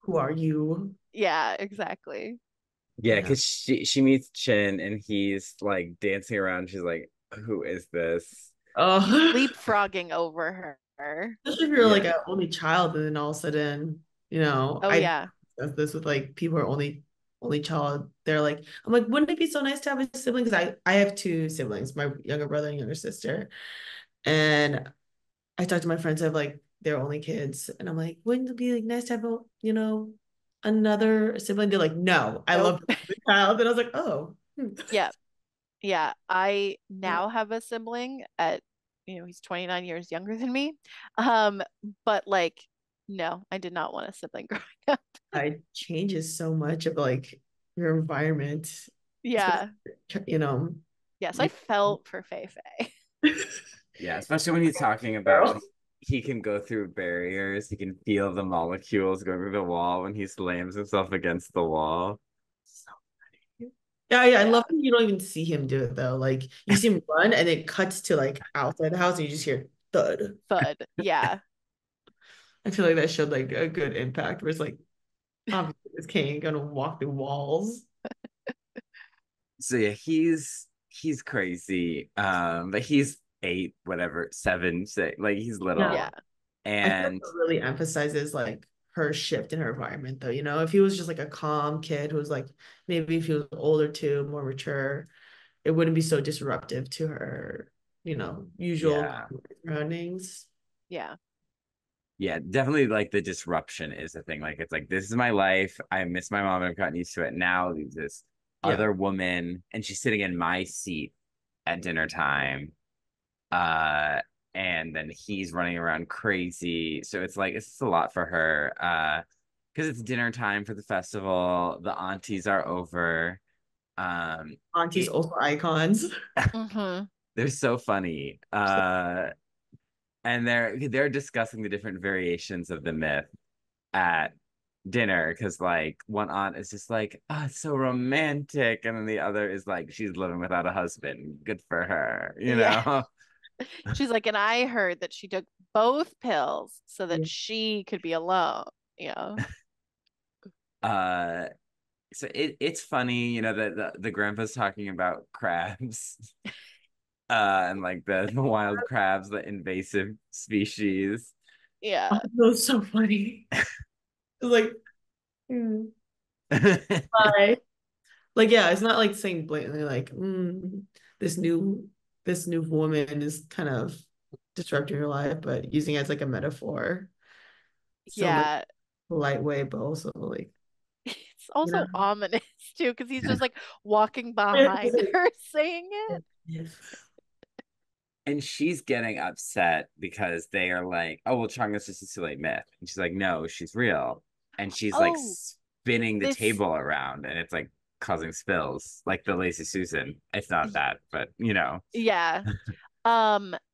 Who are you? yeah, exactly. Yeah, Yeah. because she meets Chin and he's like dancing around. She's like, "Who is this?" He's Oh, leapfrogging over her. especially if you're like Yeah, an only child, and then all of a sudden, Oh, I yeah. does this with like people who are only child. They're like, I'm like, wouldn't it be so nice to have a sibling? Because I have two siblings, my younger brother and younger sister, and I talk to my friends who have like their only kids, and I'm like, wouldn't it be like nice to have another sibling? They're like, no, I Nope. love the child, and I was like, oh, Yeah. Yeah. I yeah, now have a sibling at, he's 29 years younger than me. Um, but like, no, I did not want a sibling growing up. it changes so much of like your environment, especially Yeah. you know, Yes, I you felt for Fei Fei. yeah. Especially when he's talking about girl. when he can go through barriers. He can feel the molecules going through the wall when he slams himself against the wall. So yeah, yeah, I Yeah. love when you don't even see him do it though. Like you see him run and it cuts to like outside the house and you just hear thud. Thud. Yeah. I feel like that showed like a good impact where it's like obviously this king ain't gonna walk through walls. So yeah, he's crazy. But he's 8, whatever, 7, 6, like he's Yeah. Yeah. little. I feel like And it really emphasizes like her shift in her environment though. If he was just like a calm kid who was like maybe if he was older too, more mature, it wouldn't be so disruptive to her, usual yeah. surroundings. Yeah. Yeah, definitely like the disruption is the thing. Like it's like this is my life. I miss my mom. I've gotten used to it. Now there's this Yeah. other woman and she's sitting in my seat at dinner time. Uh and then he's running around crazy. So it's like it's just a lot for her. Because it's dinner time for the festival. The aunties are over. Aunties It, also icons. Mm-hmm. they're so funny. And they're discussing the different variations of the myth at dinner because like one aunt is just like, oh, it's so romantic, and then the other is like, she's living without a husband. Good for her, you Yeah. know? She's like, and I heard that she took both pills so that Yeah. she could be alone. Yeah. uh so it's funny, the grandpa's talking about crabs, and like the wild crabs, the invasive species. Oh, Yeah. that was so funny. It's like, bye. Like, yeah, it's not like saying blatantly like, this new this new woman is kind of disrupting your life, but using it as like a metaphor. So like Yeah. polite way, but also like, It's you know. also ominous too, because he's just like walking behind her saying it. And she's getting upset because they are like, oh, well, Chang'e's just a silly myth. And she's like, no, she's real. And she's like Oh, spinning the this, table around and it's like causing spills, like the Lazy Susan. It's not that, but yeah.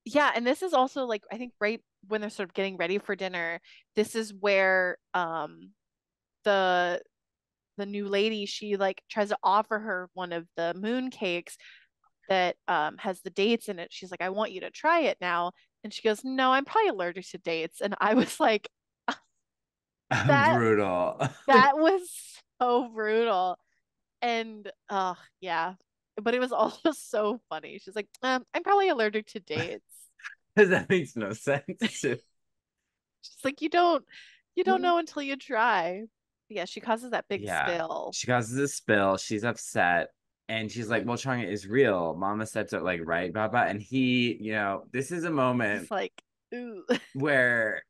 Yeah, and this is also like I think right when they're sort of getting ready for dinner, this is where the the new lady she like tries to offer her one of the moon cakes that has the dates in it. She's like, I want you to try it now. And she goes, no, I'm probably allergic to dates. And I was like, that brutal. that was so brutal. And yeah. But it was also so funny. She's like, I'm probably allergic to dates. Because that makes no sense. She's like, you don't know until you try. Yeah, she causes that big Yeah. spill. She causes a spill. She's upset. And she's like, well, Chang'e is real. Mama said so, like, right, Baba? And he, this is a He's moment like, ooh. where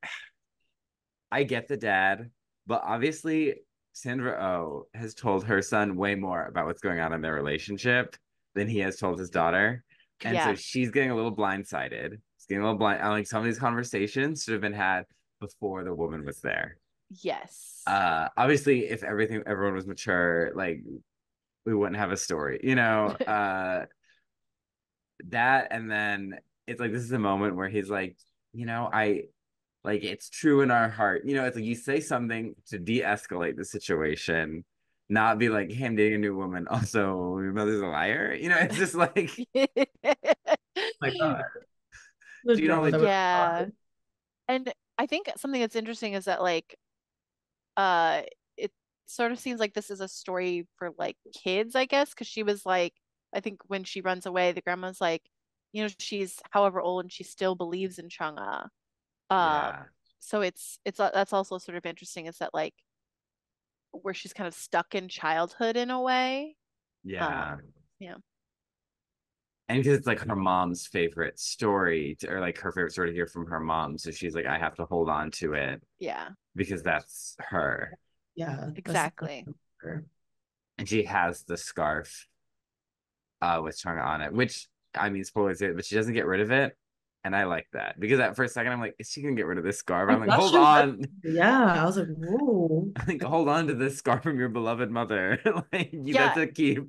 I get the dad, but obviously Sandra Oh has told her son way more about what's going on in their relationship than he has told his daughter. And so Yeah. she's getting a little blindsided. She's getting a little blind. Like some of these conversations should have been had before the woman was there. Yes. Obviously, if everyone was mature, like we wouldn't have a story, that. And then it's like this is a moment where he's like, I like it's true in our heart. It's like you say something to de-escalate the situation, not be like, hey, I'm dating a new woman. Also, your mother's a liar. It's just like, My God, the so you don't drama like, that would Yeah. have And I think something that's interesting is that like uh it sort of seems like this is a story for like kids, I guess, because she was like, I think when she runs away, the grandma's like, she's however old and she still believes in Chang'e. yeah, So it's that's also sort of interesting is that like where she's kind of stuck in childhood in a way. yeah. Um, yeah. And because it's like her mom's favorite story, or like her favorite story to hear from her mom. So she's like, I have to hold on to it Yeah, because that's her. yeah, that's exactly. And she has the scarf with Chang'e on it, which I mean, spoilers it, but she doesn't get rid of it. And I like that because at first second I'm like, is she gonna get rid of this scarf? I I'm like, thought hold she was about on. yeah, I was like, whoa. I think hold on to this scarf from your beloved mother. That's Yeah, a keep.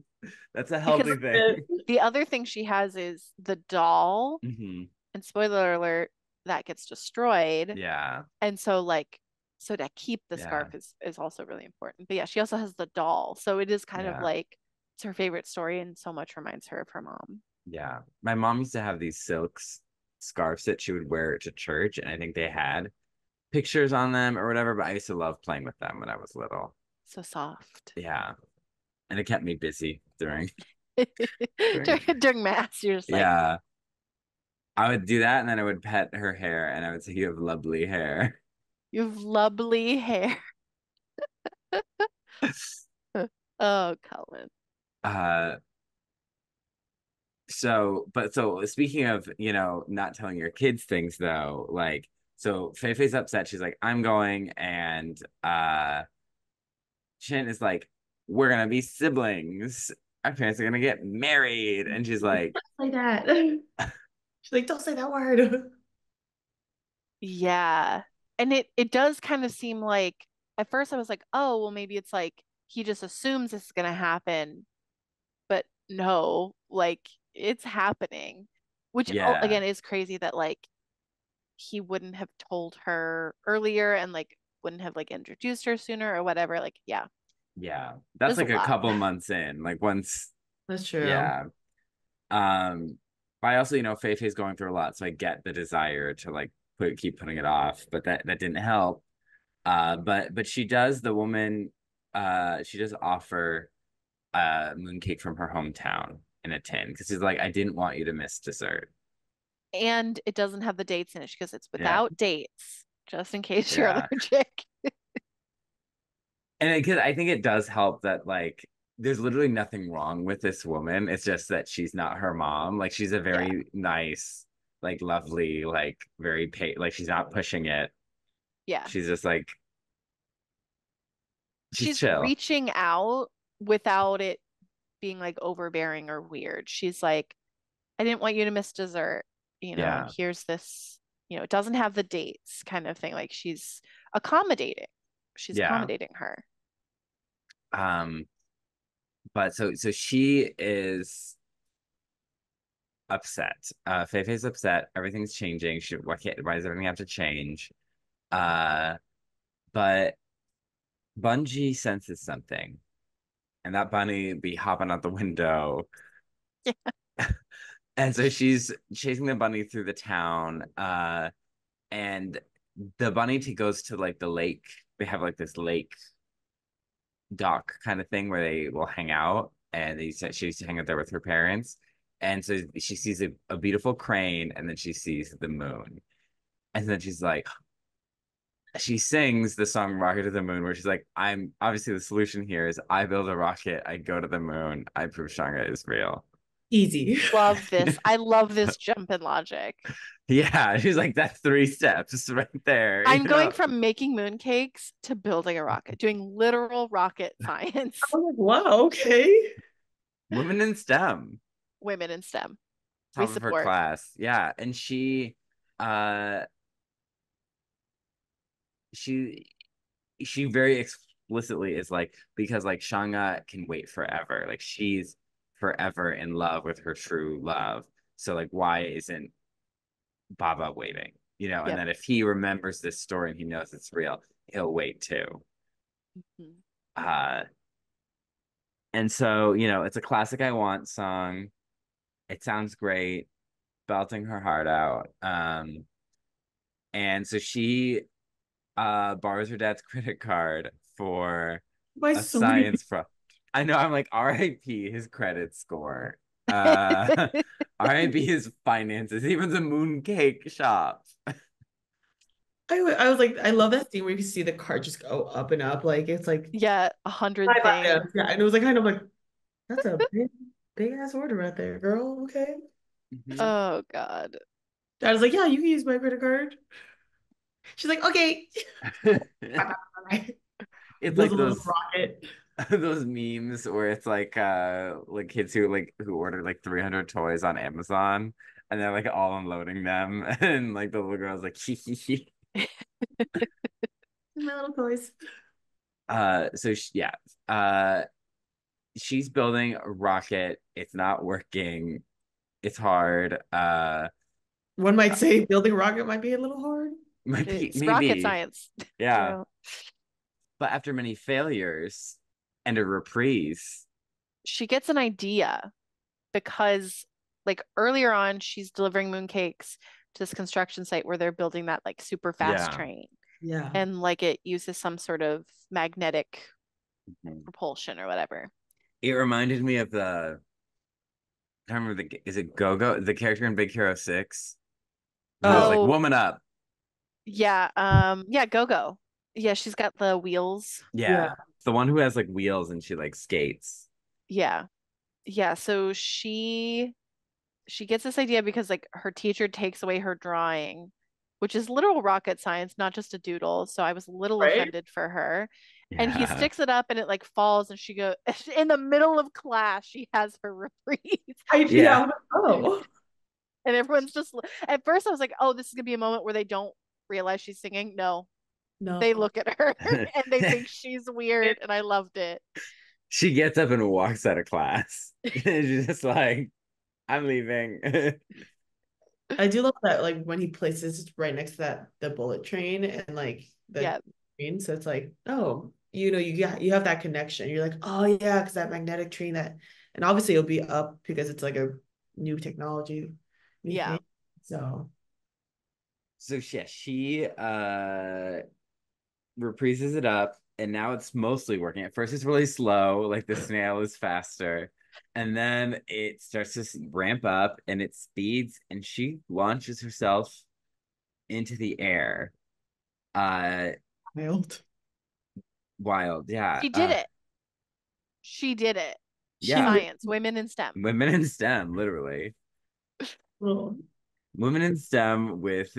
That's a because healthy thing. the other thing she has is the doll, Hmm. and spoiler alert, that gets destroyed. Yeah, And so like so to keep the yeah, scarf is also really important. But yeah, she also has the doll. So it is kind of yeah, like it's her favorite story and so much reminds her of her mom. yeah. My mom used to have these silks scarves that she would wear to church, and I think they had pictures on them or whatever, but I used to love playing with them when I was little. So soft. Yeah. And it kept me busy during During mass, you're just like, yeah. I would do that and then I would pet her hair and I would say, you have lovely hair. you have lovely hair. Oh, Cullen. Uh so speaking of, not telling your kids things though, like so Fei Fei's upset. She's like, I'm going, and Chin is like, we're gonna be siblings. Our parents are gonna get married. And she's like, Don't say that. She's like, don't say that word. Yeah. And it does kind of seem like at first I was like, oh, well, maybe it's like he just assumes this is gonna happen, but no, like it's happening. Which yeah, again is crazy that like he wouldn't have told her earlier and like wouldn't have like introduced her sooner or whatever. Like, yeah, yeah. That's there's a like a lot. couple months in. Like once, That's true. yeah. But I also, Fei Fei's going through a lot, so I get the desire to like keep putting it off, but that didn't help. But she does, the woman, she does offer mooncake from her hometown in a tin because she's like, I didn't want you to miss dessert. And it doesn't have the dates in it because it's Yeah, without dates, just in case you're yeah. allergic. And because I think it does help that like there's literally nothing wrong with this woman. It's just that she's not her mom. Like she's a Yeah. very nice, like lovely, like very like she's not pushing it. Yeah. She's just like she's She's chill. reaching out without it being like overbearing or weird. She's like, I didn't want you to miss dessert. Yeah, Here's this, it doesn't have the dates kind of thing. Like she's accommodating. She's yeah. accommodating her. Um, but so she is upset. Fei Fei's upset. Everything's changing. Why does everything have to change? Uh, but Bungie senses something, and that bunny be hopping out the window. And so she's chasing the bunny through the town. And the bunny goes to like the lake. They have like this lake dock kind of thing where they will hang out. And she used to hang out there with her parents. And so she sees a beautiful crane, and then she sees the moon. And then she's like, she sings the song Rocket to the Moon, where she's like, I'm obviously the solution here is I build a rocket, I go to the moon, I prove Chang'e is real. Easy. Love this. I love this jump in logic. Yeah, she's like, that's 3 steps right there, I'm going from making mooncakes to building a rocket, doing literal rocket science. I'm like, wow, okay. Women in STEM, Women in STEM. We top of her support. class. Yeah, and uh, she she very explicitly is like, because like Shanga can wait forever. Like she's forever in love with her true love. So like why isn't Baba waiting? And Yep. then if he remembers this story and he knows it's real, he'll wait too. Mhm. Uh and so, it's a classic I Want song. It sounds great, belting her heart out. And so she borrows her dad's credit card for Why a so many science pro. I know, I'm like, RIP his credit score. Uh RIP his finances, even the mooncake shop. I was like, I love that scene where you can see the card just go up and up. Like it's like Yeah, 100 five things. items. Yeah. And it was like kind of like, that's a big ass order right there, girl. Okay. Mhm. Oh God. I was like, yeah, you can use my credit card. She's like, okay. It's Builds like a little those rocket. those memes where it's like kids who order like 300 toys on Amazon, and they're like all unloading them, and like the little girl's like My little toys. yeah. uh she's building a rocket. It's not working. It's hard. One might say building a rocket might be a little hard. It's rocket Maybe. science. Yeah. Yeah. But after many failures and a reprise. She gets an idea because like earlier on she's delivering mooncakes to this construction site where they're building that like super fast Yeah. train Yeah. and like it uses some sort of magnetic Mhm. propulsion or whatever. It reminded me of I don't remember is it Go-Go, the character in Big Hero 6, who was Oh, like, Oh, woman up. yeah, yeah, Go-Go. Yeah, she's got the wheels. yeah. Yeah. It's the one who has like wheels and she like skates. Yeah. Yeah, so she gets this idea because like her teacher takes away her drawing, which is literal rocket science, not just a doodle. So I was a little Right? offended for her. And he Yeah. sticks it up and it like falls and she goes in the middle of class, she has her reprise. Yeah. Yeah. I'm like, oh, And everyone's just at first I was like, oh, this is gonna be a moment where they don't realize she's singing. No, no. they look at her and they think she's weird, and I loved it. She gets up and walks out of class. She's just like, I'm leaving. I do love that, like when he places it right next to the bullet train and like the Yeah, train. So it's like, oh, you have that connection. You're like, oh yeah, because that magnetic train and obviously it'll be up because it's like a new technology, new yeah. thing. So So yeah, she reprises it up, and now it's mostly working. At first, it's really slow, like the snail is faster, and then it starts to ramp up and it speeds, and she launches herself into the air. Uh, wild. Wild, yeah. She did it. She did it. She Yeah. was Science, women in STEM. Women in STEM, literally. little. Women in STEM with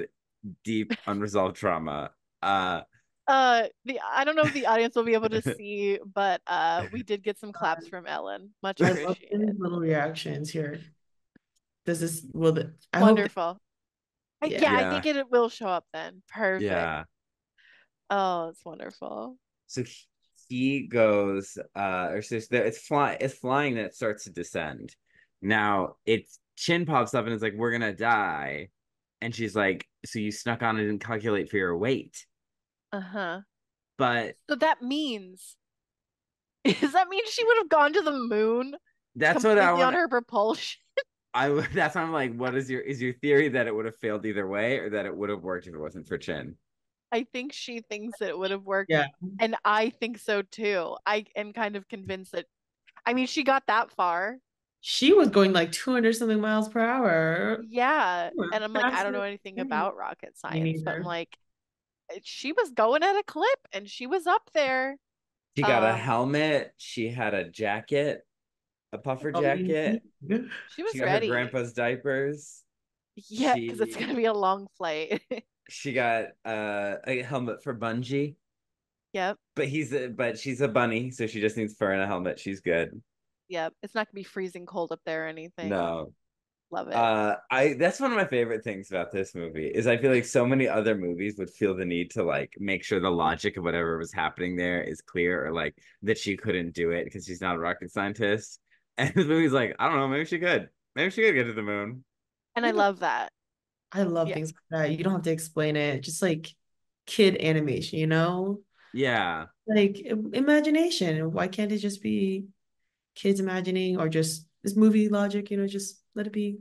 deep unresolved trauma. The I don't know if the audience will be able to see, but we did get some claps from Ellen. Much I love these appreciated. little reactions here. Does this will the, I hope that, Wonderful. Yeah, yeah. I Yeah, think it will show up then. Perfect. yeah. Oh, it's wonderful. So he goes, or so it's flying, and it starts to descend. Now its chin pops up and it's like, we're gonna die. And she's like, so you snuck on and didn't calculate for your weight. Uh-huh. But So that means, does that mean she would have gone to the moon that's what I completely on want. her propulsion? That's why I'm like, what is your theory that it would have failed either way, or that it would have worked if it wasn't for Chin? I think she thinks that it would have worked, Yeah. and I think so too. I am kind of convinced that, I mean, she got that far. She was going like 200 something miles per hour. Yeah. And I'm like, I don't Faster know anything than about rocket me science, but I'm neither. like, she was going at a clip and she was up there. She got a Um, helmet. She had a jacket, a puffer Um, jacket. she She was got her ready. grandpa's diapers. Yeah, because it's She gonna be a long flight. she got a helmet for Bungie. Yep, But she's a bunny, so she just needs fur and a helmet. She's good. yep. It's not gonna be freezing cold up there or anything. No. Love it. I that's one of my favorite things about this movie is I feel like so many other movies would feel the need to like make sure the logic of whatever was happening there is clear or like that she couldn't do it because she's not a rocket scientist. And this movie's like, I don't know, maybe she could. Maybe she could get to the moon. And I yeah, love that. I love Yeah. things like that. You don't have to explain it. Just like kid animation, you know? Yeah. Like imagination. Why can't it just be kids imagining or just this movie logic, just let it be.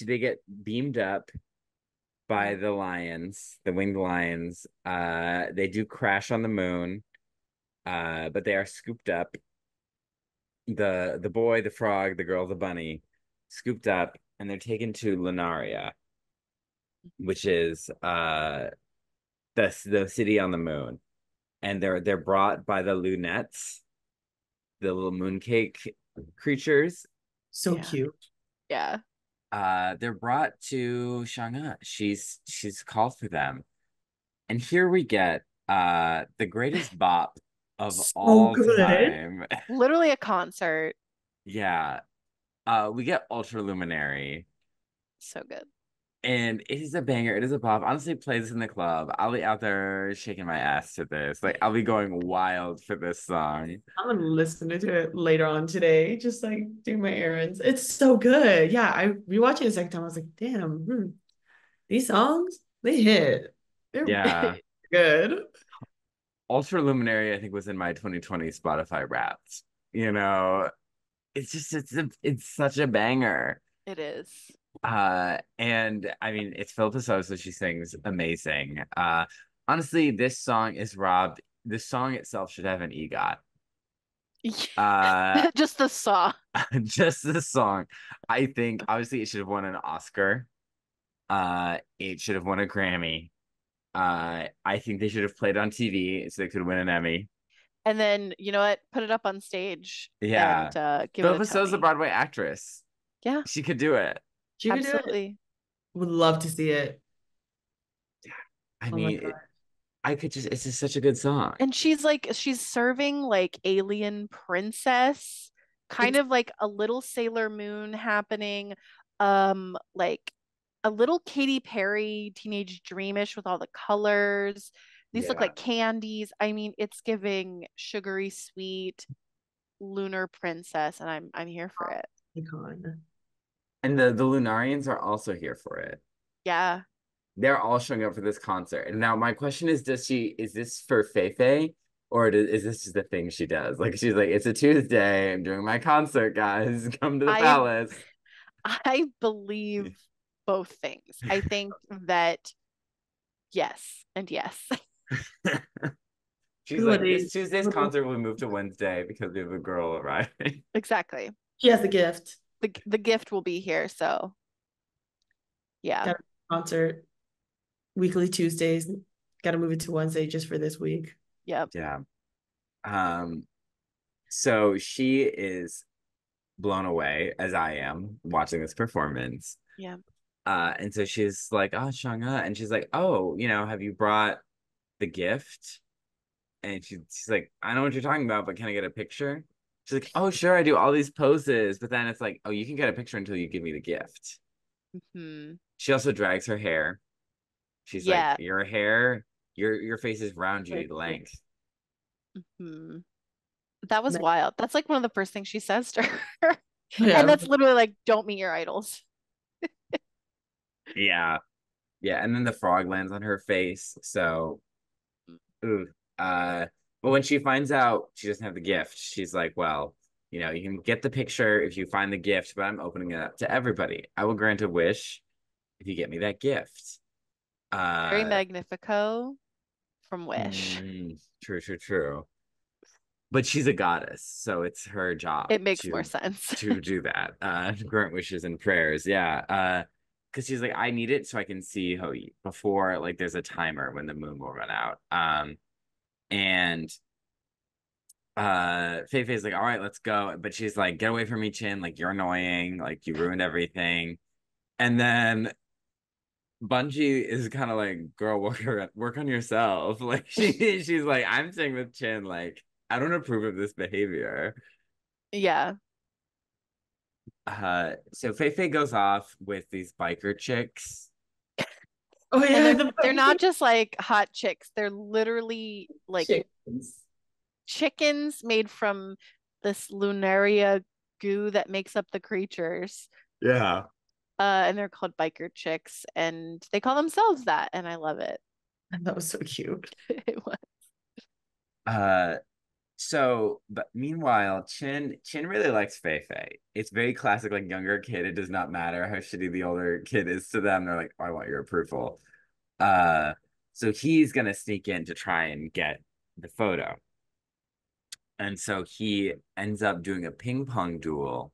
They get beamed up by Mhm. the lions, the winged lions. They do crash on the moon, but they are scooped up. The boy, the frog, the girl, the bunny, scooped up, and they're taken to Lunaria, which is the city on the moon. And they're brought by the lunettes, the little mooncake creatures. So Yeah. cute. Yeah. They're brought to Chang'e. She's called for them. And here we get the greatest bop of So all good. time. Literally a concert. Yeah. We get Ultraluminary. So good. And it is a banger. It is a bop. Honestly, play this in the club. I'll be out there shaking my ass to this. Like I'll be going wild for this song. I'm gonna listen to it later on today, just like doing my errands. It's so good. Yeah, I rewatching it a second time. I was like, damn, these songs, they hit. They're Yeah. good. Ultraluminary, I think, was in my 2020 Spotify Wrapped. You know, it's such a banger. It is. And I mean, it's Philippa So, so she sings amazing. Honestly, this song is robbed. The song itself should have an EGOT. Uh, Just the saw. just this song. I think obviously it should have won an Oscar. It should have won a Grammy. I think they should have played on TV so they could win an Emmy. And then, you know what? Put it up on stage Yeah. and give it a Philippa So's a Tony. Broadway actress. Yeah, She could do it. She could do it. absolutely. Would love to see it. I Oh my mean, God. I could just, it's just such a good song. And she's serving like alien princess, kind It's of like a little Sailor Moon happening, like a little Katy Perry Teenage Dreamish with all the colors. These look Yeah. like candies. I mean, it's giving sugary sweet lunar princess, and I'm here for it. icon. And the Lunarians are also here for it. Yeah. They're all showing up for this concert. And now my question is, is this for Fei Fei? Or is this just a thing she does? Like she's like, it's a Tuesday. I'm doing my concert, guys. Come to the I palace. I believe both things. I think that yes and yes. She's What like, they, this Tuesday's concert will move to Wednesday because we have a girl arriving. Exactly. she has the gift. The gift will be here, so yeah. Got a concert weekly Tuesdays. Got to move it to Wednesday just for this week. Yep. Yeah. Um, so she is blown away as I am watching this performance. Yeah. And so she's like, oh, Chang'e. And she's like, oh, have you brought the gift? And she's like, I know what you're talking about, but can I get a picture? She's like, oh, sure, I do all these poses. But then it's like, oh, you can get a picture until you give me the gift. Hmm. She also drags her hair. She's like, Yeah. your hair, your face is round, you need length. Hmm. That was wild. That's like one of the first things she says to her. Yeah, And that's literally like, don't meet your idols. Yeah. Yeah. And then the frog lands on her face. So, ooh. But when she finds out she doesn't have the gift, she's like, well, you can get the picture if you find the gift, but I'm opening it up to everybody. I will grant a wish if you get me that gift. Very Uh, Magnifico from Wish. true, true, true. But she's a goddess, so it's her job It makes more to sense. to do that. Grant wishes and prayers. Yeah. because she's like, I need it so I can see Hoi before like there's a timer when the moon will run out. And Fei Fei's like, all right, let's go. But she's like, get away from me, Chin. Like, you're annoying. Like, you ruined everything. And then Bungie is kind of like, girl, work on yourself. Like, she's like, I'm staying with Chin. Like, I don't approve of this behavior. Yeah. So Fei Fei goes off with these biker chicks. Oh And yeah, they're not just like hot chicks. They're literally like chickens. chickens made from this lunaria goo that makes up the creatures. Yeah. And they're called biker chicks, and they call themselves that, and I love it. That was so cute. It was. Uh, but meanwhile, Chin really likes Fei Fei. It's very classic, like younger kid. It does not matter how shitty the older kid is to them. They're like, oh, I want your approval. Uh, so he's gonna sneak in to try and get the photo. And so he ends up doing a ping pong duel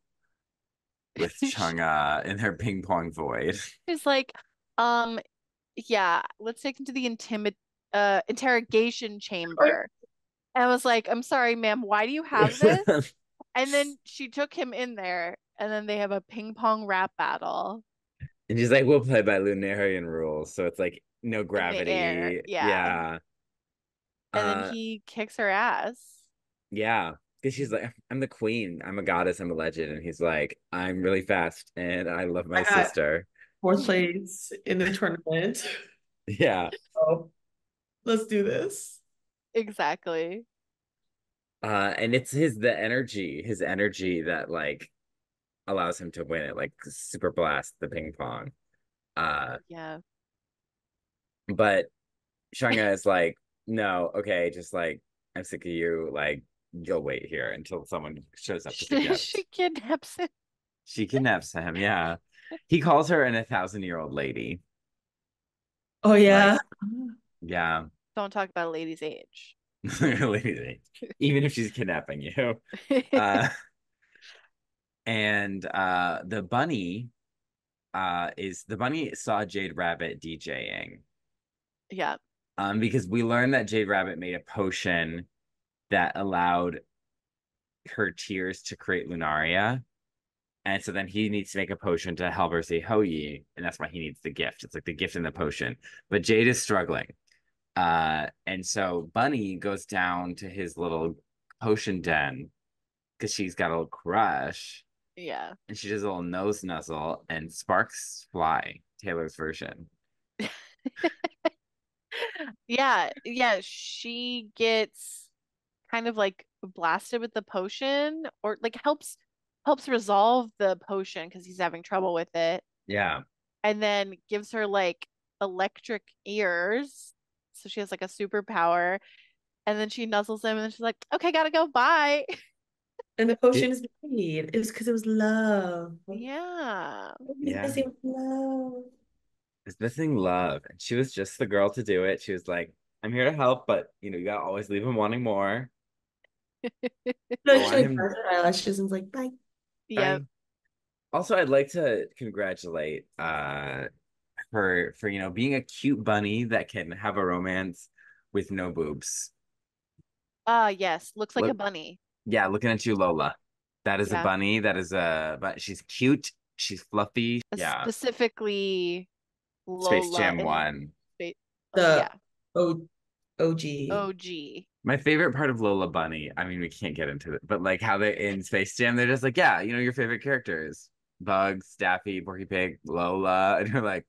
with Chang'e in her ping pong void. She's like, um, yeah, let's take him to the interrogation chamber. And I was like, I'm sorry, ma'am, why do you have this? And then she took him in there, and then they have a ping pong rap battle And she's like, we'll play by Lunarian rules. So it's like no in the air. gravity. Yeah. Yeah. And then Uh, he kicks her ass. yeah. Because she's like, I'm the queen. I'm a goddess. I'm a legend. And he's like, I'm really fast and I love my I got sister. fourth place in the tournament. Yeah. So let's do this. Exactly. And it's his energy that like allows him to win it, like super blast the ping pong. Yeah. But Shanga is like, no, okay, just like I'm sick of you. Like, you'll wait here until someone shows up with a She gift. kidnaps him. She kidnaps him, yeah. He calls her an 1,000-year-old lady. Oh Like, yeah. yeah. Don't talk about a lady's age. Lady, even if she's kidnapping you. Uh and the bunny saw Jade Rabbit DJing. Yeah. Because we learned that Jade Rabbit made a potion that allowed her tears to create Lunaria. And so then he needs to make a potion to help her say Houyi, and that's why he needs the gift. It's like the gift and the potion. But Jade is struggling. And so Bunny goes down to his little potion den because she's got a little crush. Yeah. And she does a little nose nuzzle and sparks fly, Taylor's version. Yeah. Yeah. She gets kind of like blasted with the potion, or like helps resolve the potion because he's having trouble with it, Yeah. and then gives her like electric ears. So she has like a superpower. And then she nuzzles him and then she's like, okay, gotta go. Bye. And the potion It, is made. It was because it was love. Yeah. Everything yeah. missing was love. It's missing love. And she was just the girl to do it. She was like, I'm here to help, but you gotta always leave him wanting more. I No, she want like him. burst her eyelashes and was like, bye. Yep. I also I'd like to congratulate for being a cute bunny that can have a romance with no boobs. Yes. Looks like a Look, bunny. yeah, looking at you, Lola. That is a Yeah. bunny. But she's cute. She's fluffy. Yeah. Specifically Space Lola Jam in 1. space. The Yeah. O OG. OG. My favorite part of Lola Bunny, I mean, we can't get into it, but like how they in Space Jam, they're just like, yeah, your favorite characters. Bugs, Daffy, Porky Pig, Lola. And you're like,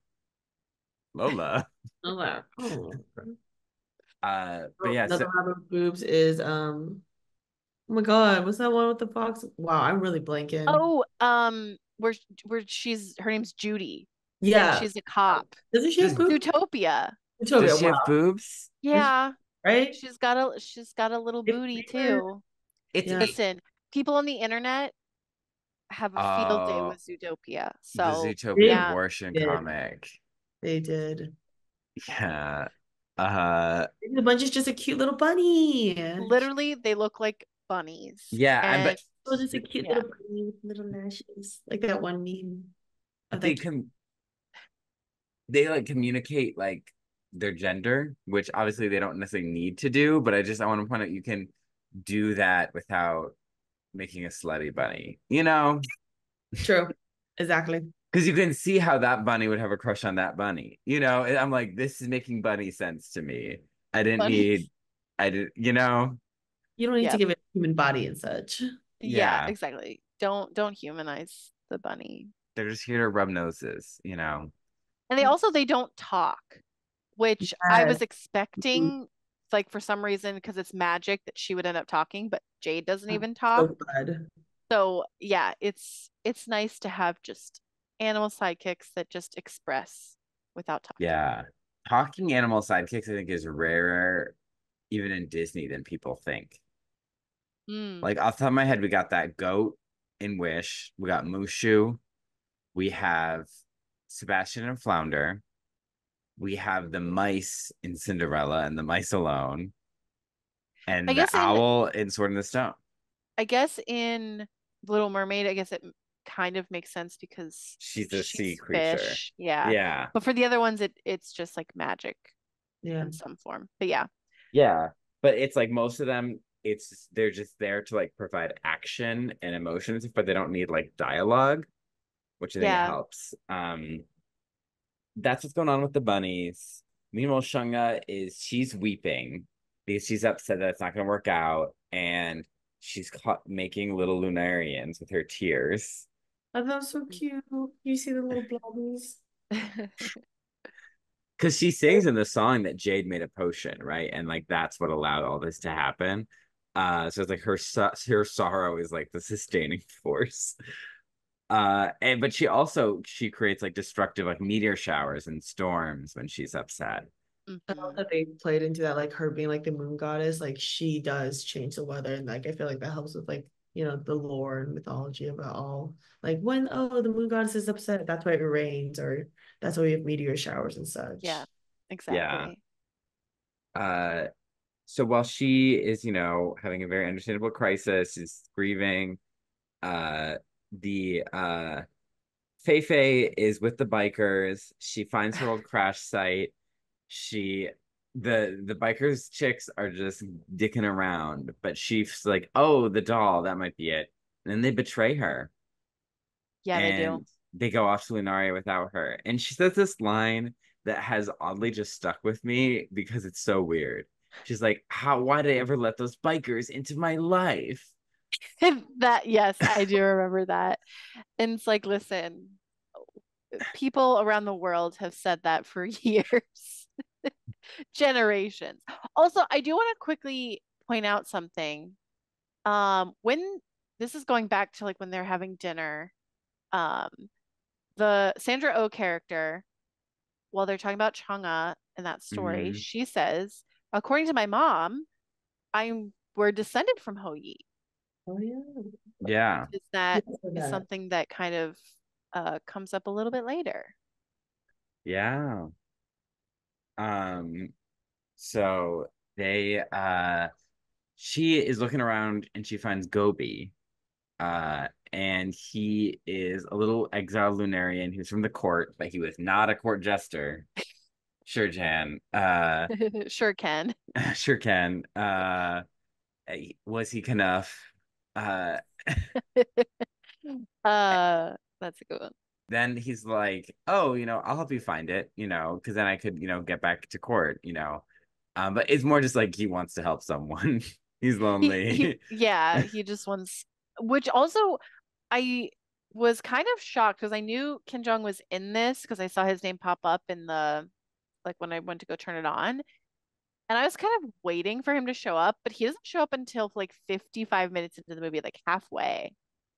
Lola. Oh wow. Oh. But yeah, so Another round of boobs is oh my God, what's that one with the fox? Wow, I'm really blanking. Oh, where her name's Judy, and Yeah. she's a cop. Doesn't she have does boobs? Zootopia. Utopia. does she Wow. have boobs? Yeah. Right? She's got a little booty too. It's Yeah. it, Listen, people on the internet have a field day uh with Zootopia. the So Zootopia They yeah, abortion did. comic. They did. Yeah. Uh The bunch is just a cute little bunny. literally they look like bunnies. yeah, and And but Oh, just a cute yeah. little bunny with little lashes. Like that one meme of they that. can they like communicate like their gender, which obviously they don't necessarily need to do, but I want to point out you can do that without making a slutty bunny, you know? True. Exactly. Because you can see how that bunny would have a crush on that bunny. You know, and I'm like, this is making bunny sense to me. I didn't Funny. need, I did, you know? You don't need to Yep. give it a human body and such. Yeah, Yeah, exactly. Don't humanize the bunny. they're just here to rub noses, you know? And they don't talk, which I Yes. was expecting, like for some reason, because it's magic that she would end up talking, but Jade doesn't even talk. So good. So yeah, it's nice to have just animal sidekicks that just express without talking. Yeah. Talking animal sidekicks, I think, is rarer even in Disney than people think. Mm. Like off the top of my head, we got that goat in Wish. We got Mushu. We have Sebastian and Flounder. We have the mice in Cinderella and the mice alone, I and the guess in owl in Sword in the Stone. I guess in Little Mermaid, I guess it kind of makes sense because She's a sea she's creature. fish. Yeah. Yeah. But for the other ones, it's just like magic Yeah. in some form. But yeah, Yeah. But it's like most of them, they're just there to like provide action and emotions, but they don't need like dialogue, which I think yeah, helps. That's what's going on with the bunnies. Meanwhile, Shunga she's weeping because she's upset that it's not going to work out, and she's caught making little lunarians with her tears. I thought that was so cute. You see the little blobbies. Because she sings in the song that Jade made a potion, right? And like that's what allowed all this to happen. So it's like her sorrow is like the sustaining force. And but she creates like destructive like meteor showers and storms when she's upset. I love hmm that they played into that, like her being like the moon goddess, like she does change the weather, and like I feel like that helps with like the lore and mythology of it all. Like when the moon goddess is upset, that's why it rains, or that's why we have meteor showers and Yeah, such. Yeah. exactly. Uh, so while she is, having a very understandable crisis, is grieving, uh, the Fei Fei is with the bikers. She finds her old crash site. She the bikers chicks are just dicking around, but she's like, "Oh, the doll, that might be it." And then they betray her Yeah, they do. and they go off to Lunaria without her. And she says this line that has oddly just stuck with me because it's so weird. She's like, why did I ever let those bikers into my life? That, yes, I do remember that. And it's like, listen, people around the world have said that for years, generations. Also, I do want to quickly point out something. When this is going back to like when they're having dinner, um, the Sandra Oh character, while they're talking about Chang'e in that story, Mm-hmm. she says, according to my mom, we're descended from Ho Yi. Oh yeah. Yeah. Is that Yes, for is that. something that kind of comes up a little bit later. Yeah. Um, so they she is looking around and she finds Gobi. And he is a little exiled Lunarian who's from the court, but he was not a court jester. Sure, Jan. Sure can. Sure can. Was he Knuff? Uh, That's a good one. then he's like, oh, I'll help you find it, because then I could, get back to court, But it's more just like he wants to help someone. He's lonely. Yeah, he just wants, which also I was kind of shocked because I knew Kim Jong was in this because I saw his name pop up in the like when I went to go turn it on. And I was kind of waiting for him to show up, but he doesn't show up until like 55 minutes into the movie, like halfway,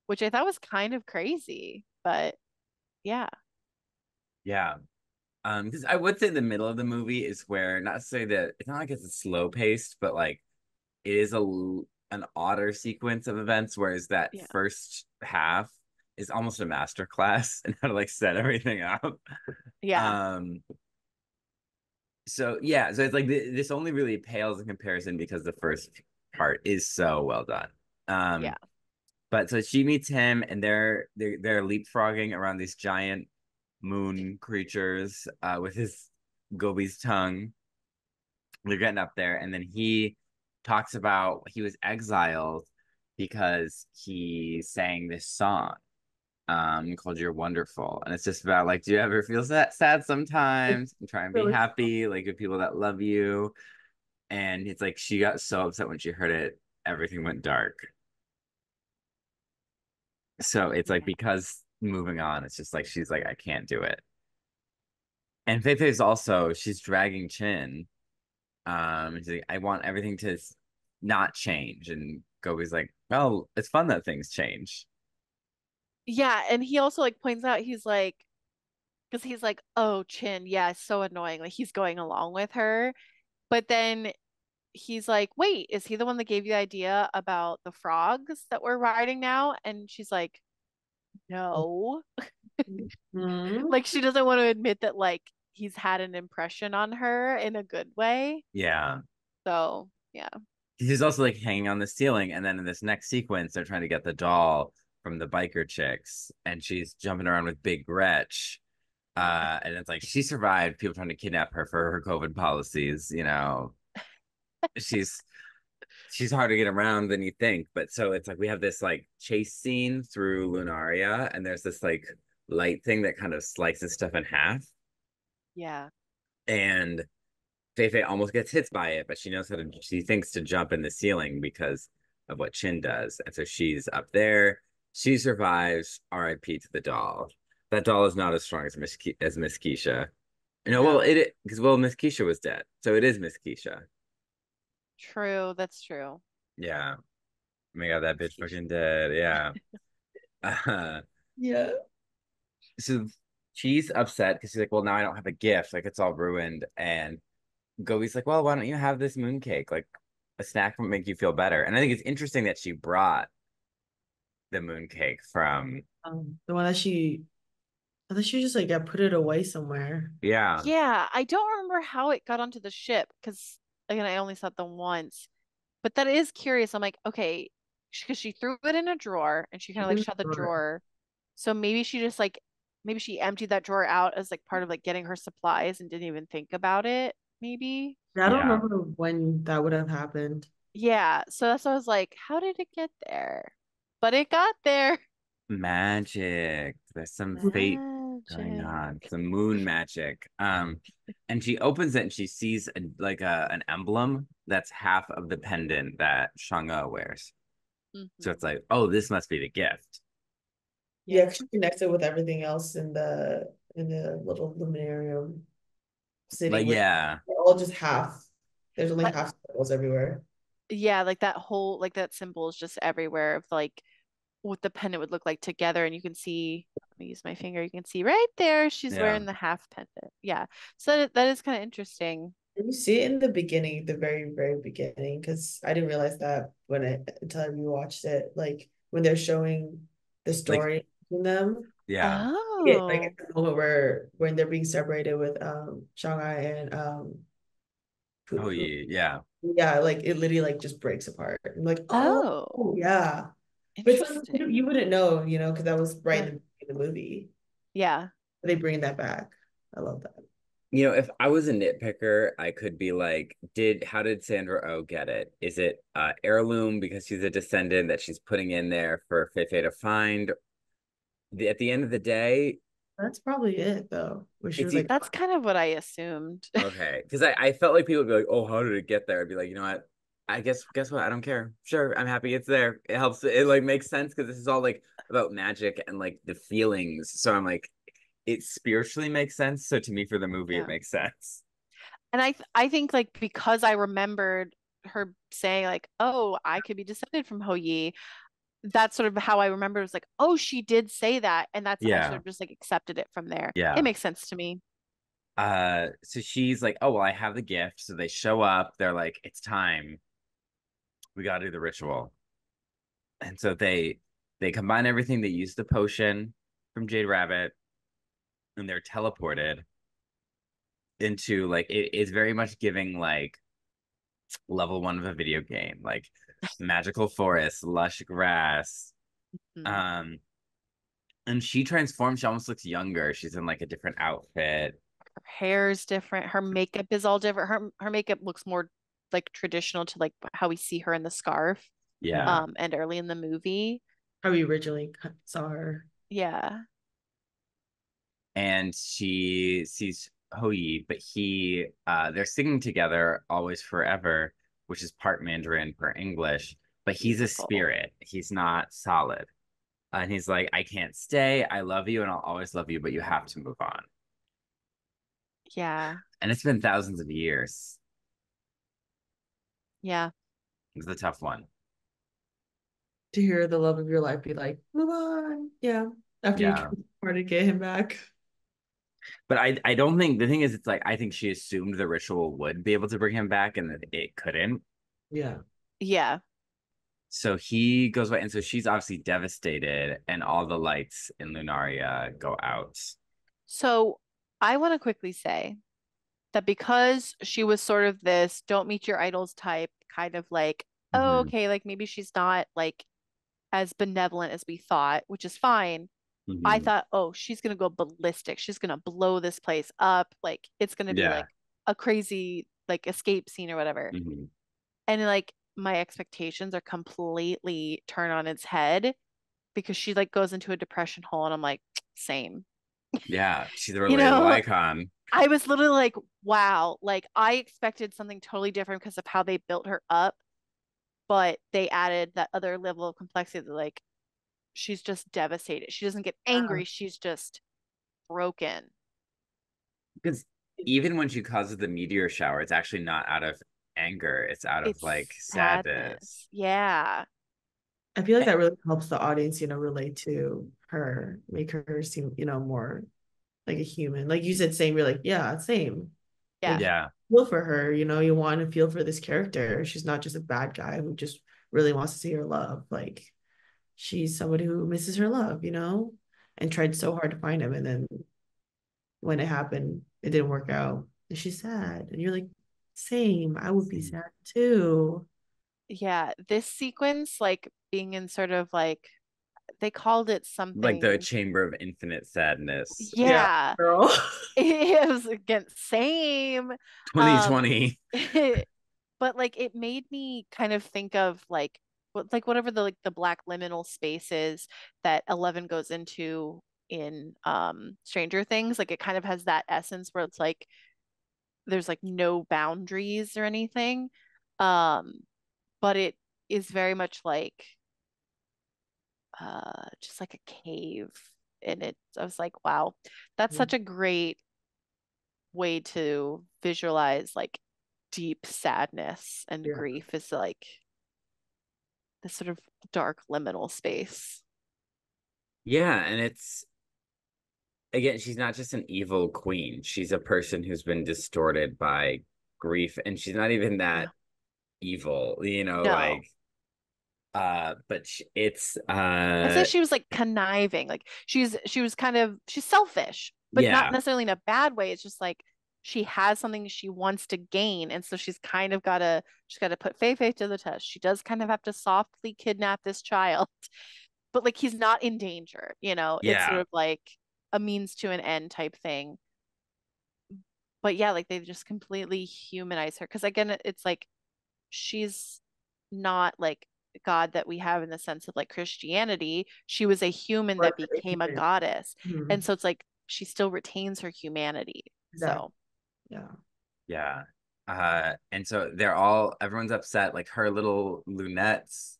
which I thought was kind of crazy. But yeah, Yeah. Because I would say the middle of the movie is where not to say that it's not like it's a slow paced, but like it is an odder sequence of events, whereas that yeah, first half is almost a master class in how to like set everything up. yeah, Um, so yeah, so it's like this only really pales in comparison because the first part is so well done. yeah. But so she meets him and they're leapfrogging around these giant moon creatures with his Gobi's tongue. They're getting up there, and then he talks about he was exiled because he sang this song called You're Wonderful. And it's just about like, do you ever feel sad It's sometimes and try and be really happy, like with people that love you? And it's like she got so upset when she heard it, everything went dark. So it's like Yeah. because moving on, it's just like she's like, I can't do it. And Fei Fei's also she's dragging Chin. She's like, I want everything to not change. And Gobi's like, well, it's fun that things change. Yeah, and he also like points out he's like because he's like, "Oh, Chin, yeah, it's so annoying." Like he's going along with her, but then he's like, "Wait, is he the one that gave you the idea about the frogs that we're riding now?" And she's like, "No." Mhm. Like she doesn't want to admit that like he's had an impression on her in a good way. Yeah. So, yeah. He's also like hanging on the ceiling, and then in this next sequence, they're trying to get the doll from the biker chicks, and she's jumping around with Big Gretch. And it's like she survived people trying to kidnap her for her COVID policies. She's she's hard to get around than you think. But so it's like we have this like chase scene through Lunaria, and there's this like light thing that kind of slices stuff in half, Yeah. and Fei Fei almost gets hit by it, but she knows how to. She thinks to jump in the ceiling because of what Chin does, and so she's up there. She survives. R.I.P. to the doll. That doll is not as strong as Miss Keisha. Well, No. because Miss Keisha was dead, so it is Miss Keisha. True. That's true. Yeah. Oh my God, that bitch Keisha. fucking dead. Yeah. Uh, Yeah. so she's upset because she's like, well, now I don't have a gift. Like it's all ruined. And Gobi's like, well, why don't you have this moon cake? Like a snack would make you feel better. And I think it's interesting that she brought the moon cake from, The one that I thought she just like got put it away somewhere. yeah, Yeah, I don't remember how it got onto the ship because again, I only saw it the once. But that is curious. I'm like, okay, because she threw it in a drawer and she kind of like In the shut the drawer. drawer. So maybe she just like maybe she emptied that drawer out as like part of like getting her supplies and didn't even think about it, maybe. Yeah, I don't yeah, remember when that would have happened. Yeah, so that's why I was like, how did it get there? But it got there. magic. There's some fate going Magic. on, some moon magic. And she opens it and she sees an emblem that's half of the pendant that Chang'e wears. So it's Hmm. like, oh, this must be the gift. Yeah, Yeah. 'cause she connected with everything else in the little luminarium Like, sitting with yeah, they're all just half. There's only But half circles everywhere. yeah, like that whole like that symbol is just everywhere of like what the pendant would look like together. And you can see, let me use my finger, you can see right there she's yeah, wearing the half pendant. Yeah. So that is kind of interesting. And you see it in the beginning, the very, very beginning, because I didn't realize that until I rewatched it. Like when they're showing the like, story in them, yeah. it like Oh. at the moment where when they're being separated with Shanghai and Oh, yeah, yeah, like it literally like just breaks apart. I'm like, oh Oh, yeah. But it's like interesting. you wouldn't know, because that was right Yeah. in the movie. Yeah. They bring that back. I love that. If I was a nitpicker, I could be like, how did Sandra Oh get it? Is it heirloom because she's a descendant that she's putting in there for Fei Fei to find? At the end of the day, That's probably it though. Where she it's was like, That's kind of what I assumed. okay. Because I felt like people would be like, oh, how did it get there? I'd be like, you know what? I guess what? I don't care. Sure, I'm happy it's there. It helps. It like makes sense because this is all like about magic and like the feelings. So I'm like, it spiritually makes sense. So to me, for the movie, it Yeah. makes sense. And I think like because I remembered her saying like, "Oh, I could be descended from Ho Yi." That's sort of how I remember. It was like, "Oh, she did say that," and that's I sort Yeah, of just like accepted it from there. It yeah. makes sense to me. So she's like, oh well, I have the gift. So they show up. They're like, it's time. We got to do the ritual. And so they combine everything. They use the potion from Jade Rabbit, and they're teleported into like it's very much giving like level one of a video game, like magical forest, lush grass. Hmm. Um, And she transforms. She almost looks younger. She's in like a different outfit. Her hair's different. Her makeup is all different. Her makeup looks more like traditional to like how we see her in the scarf, Yeah. and early in the movie. How we originally saw her. Yeah. And she sees Hou, but they're singing together always forever, which is part Mandarin, part English, but he's a Beautiful. spirit. He's not solid. And he's like, I can't stay. I love you and I'll always love you, but you have to move on. Yeah. And it's been thousands of years. Yeah. It's a tough one. To hear the love of your life be like, move on. Yeah. After you Yeah. try to get him back. But I don't think the thing is, it's like, I think she assumed the ritual would be able to bring him back and that it couldn't. Yeah. Yeah. So he goes away. And so she's obviously devastated, and all the lights in Lunaria go out. So I want to quickly say that because she was sort of this don't meet your idols type, kind of like, oh, Hmm. okay, like maybe she's not like as benevolent as we thought, which is fine. I Hmm. thought, oh, she's gonna go ballistic. She's gonna blow this place up. Like it's gonna be Yeah. like a crazy like escape scene or whatever. Hmm. And like my expectations are completely turned on its head because she like goes into a depression hole and I'm like, same. Yeah. She's a You relatable know, icon. I was literally like, wow, like I expected something totally different because of how they built her up, but they added that other level of complexity that like she's just devastated. She doesn't get Yeah. angry, she's just broken. Because even when she causes the meteor shower, it's actually not out of anger, it's out of like It's sadness. sadness. Yeah. I feel like Eh, that really helps the audience, relate to her, make her seem, more like a human. Like you said, same, you're like, yeah, same. Yeah. Like you Yeah. feel for her, you want to feel for this character. She's not just a bad guy who just really wants to see her love. Like she's somebody who misses her love, and tried so hard to find him. And then when it happened, it didn't work out. And she's sad. And you're like, same. I would be sad too. Yeah. This sequence, like being in sort of like they called it Like the something. Chamber of Infinite Sadness. Yeah, Yeah. girl. It was again same. Um 2020. but like it made me kind of think of like whatever the like the black liminal spaces that Eleven goes into in Stranger Things. Like it kind of has that essence where it's like there's like no boundaries or anything. Um, but it is very much like just like a cave. And it I was like, wow, that's such a great way to visualize like deep sadness and Yeah. grief is like this sort of dark liminal space. Yeah, and it's again, she's not just an evil queen. She's a person who's been distorted by grief, and she's not even Yeah. that evil, No. like but it's I'd say she was like conniving. Like she was kind of she's selfish, but not yeah. necessarily in a bad way. It's just like she has something she wants to gain. And so she's gotta put Fei Fei to the test. She does kind of have to softly kidnap this child, but like he's not in danger, you know? It's sort Yeah. of like a means to an end type thing. But yeah, like they just completely humanize her. Because again, it's like she's not like God that we have in the sense of like Christianity. She was a human Or that became a human. goddess. And Mhm. so it's like she still retains her humanity. Exactly. So Yeah. Yeah. And so everyone's upset. Like her little lunettes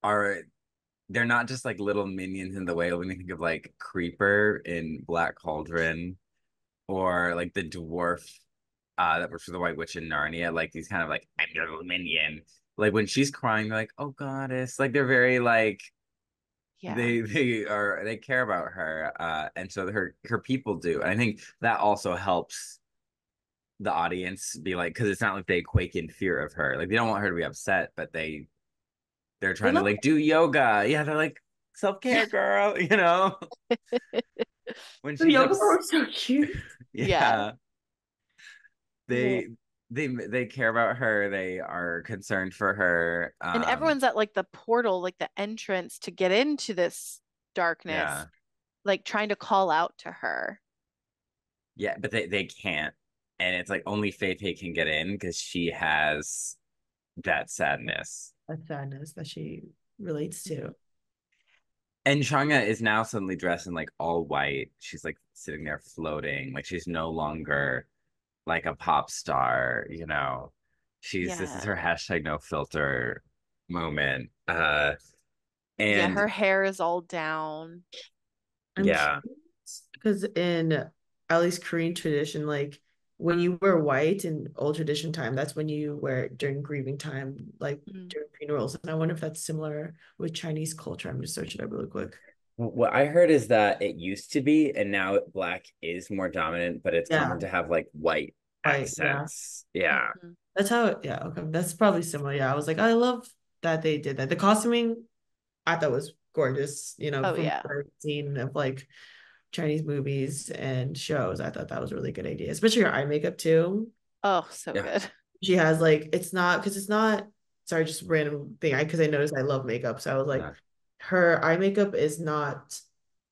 are, they're not just like little minions in the way when you think of like Creeper in Black Cauldron or like the dwarf that works for the White Witch in Narnia, like these kind of like, I'm your little minion. Like when she's crying, they're like, oh goddess. Like they're very like yeah. they care about her. And so her people do. And I think that also helps the audience be like, because it's not like they quake in fear of her. Like they don't want her to be upset, but they're They trying to love like do yoga. Yeah, they're like her. self-care girl, you know? When The she's yoga part upset. was so cute. Yeah. Yeah. Yeah. They care about her. They are concerned for her. And everyone's at like the portal, like the entrance to get into this darkness. Yeah. like trying to call out to her. Yeah, but they can't. And it's like only Fei Fei can get in because she has that sadness. That sadness that she relates to. And Chang'e is now suddenly dressed in like all white. She's like sitting there floating. Like she's no longer like a pop star, you know. This is Yeah. her hashtag no filter moment. Yeah, And her hair is all down. I'm yeah, curious because in at least Korean tradition, like when you wear white in old tradition time, that's when you wear it during grieving time, like Mm. during funerals. And I wonder if that's similar with Chinese culture. I'm just searching it up really quick. what I heard is that it used to be, and now black is more dominant, but it's common Yeah, to have like white white. Yeah, accents. Yeah. Mhm. that's how. Yeah, okay, that's probably similar. Yeah, I was like, I love that they did that. The costuming I thought was gorgeous. You know, Oh from yeah. what I've seen of like Chinese movies and shows. I thought that was a really good idea, especially her eye makeup too. Oh, so Yeah. good. She has like it's not because it's not sorry, just random thing. I because I noticed I love makeup, so I was like, Yeah. her eye makeup is not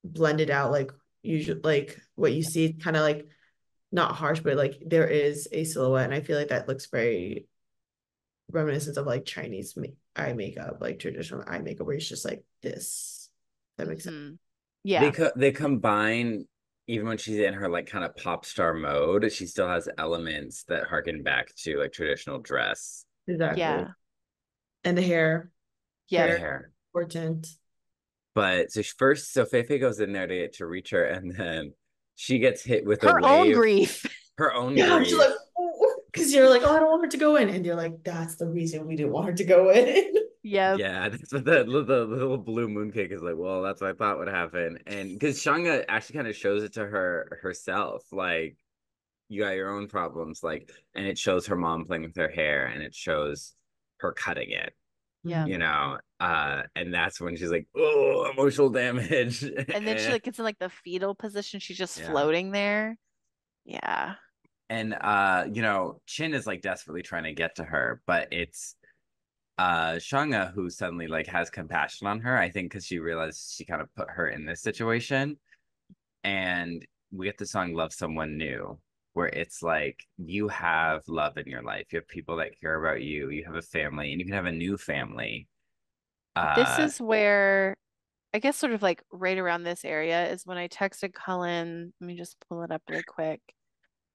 blended out like usually like what you see, kind of like not harsh, but like there is a silhouette, and I feel like that looks very reminiscent of like Chinese eye makeup, like traditional eye makeup, where it's just like this. That makes sense. Hmm. Yeah. They combine even when she's in her like kind of pop star mode, she still has elements that harken back to like traditional dress. Exactly. Yeah. And the The Yep. hair hair. important. But so first, so Fei Fei goes in there to reach her, and then she gets hit with a Her own wave, grief. her own Yeah, she's like, grief. because you're like, oh, I don't want her to go in. And you're like, that's the reason we didn't want her to go in. Yep. Yeah, that's what the little blue mooncake is like. Well, that's what I thought would happen, and because Shanga actually kind of shows it to her herself, like you got your own problems, like, and it shows her mom playing with her hair, and it shows her cutting it, Yep. and that's when she's like, oh, emotional damage. And then she and, like gets in like the fetal position. She's just yeah. floating there. Yeah. And Chin is like desperately trying to get to her, but it's Shanga who suddenly like has compassion on her, I think because she realized she kind of put her in this situation. And we get the song Love Someone New, where it's like you have love in your life. You have people that care about you, you have a family, and you can have a new family. This Uh is where I guess sort of like right around this area is when I texted Cullen. Let me just pull it up really quick.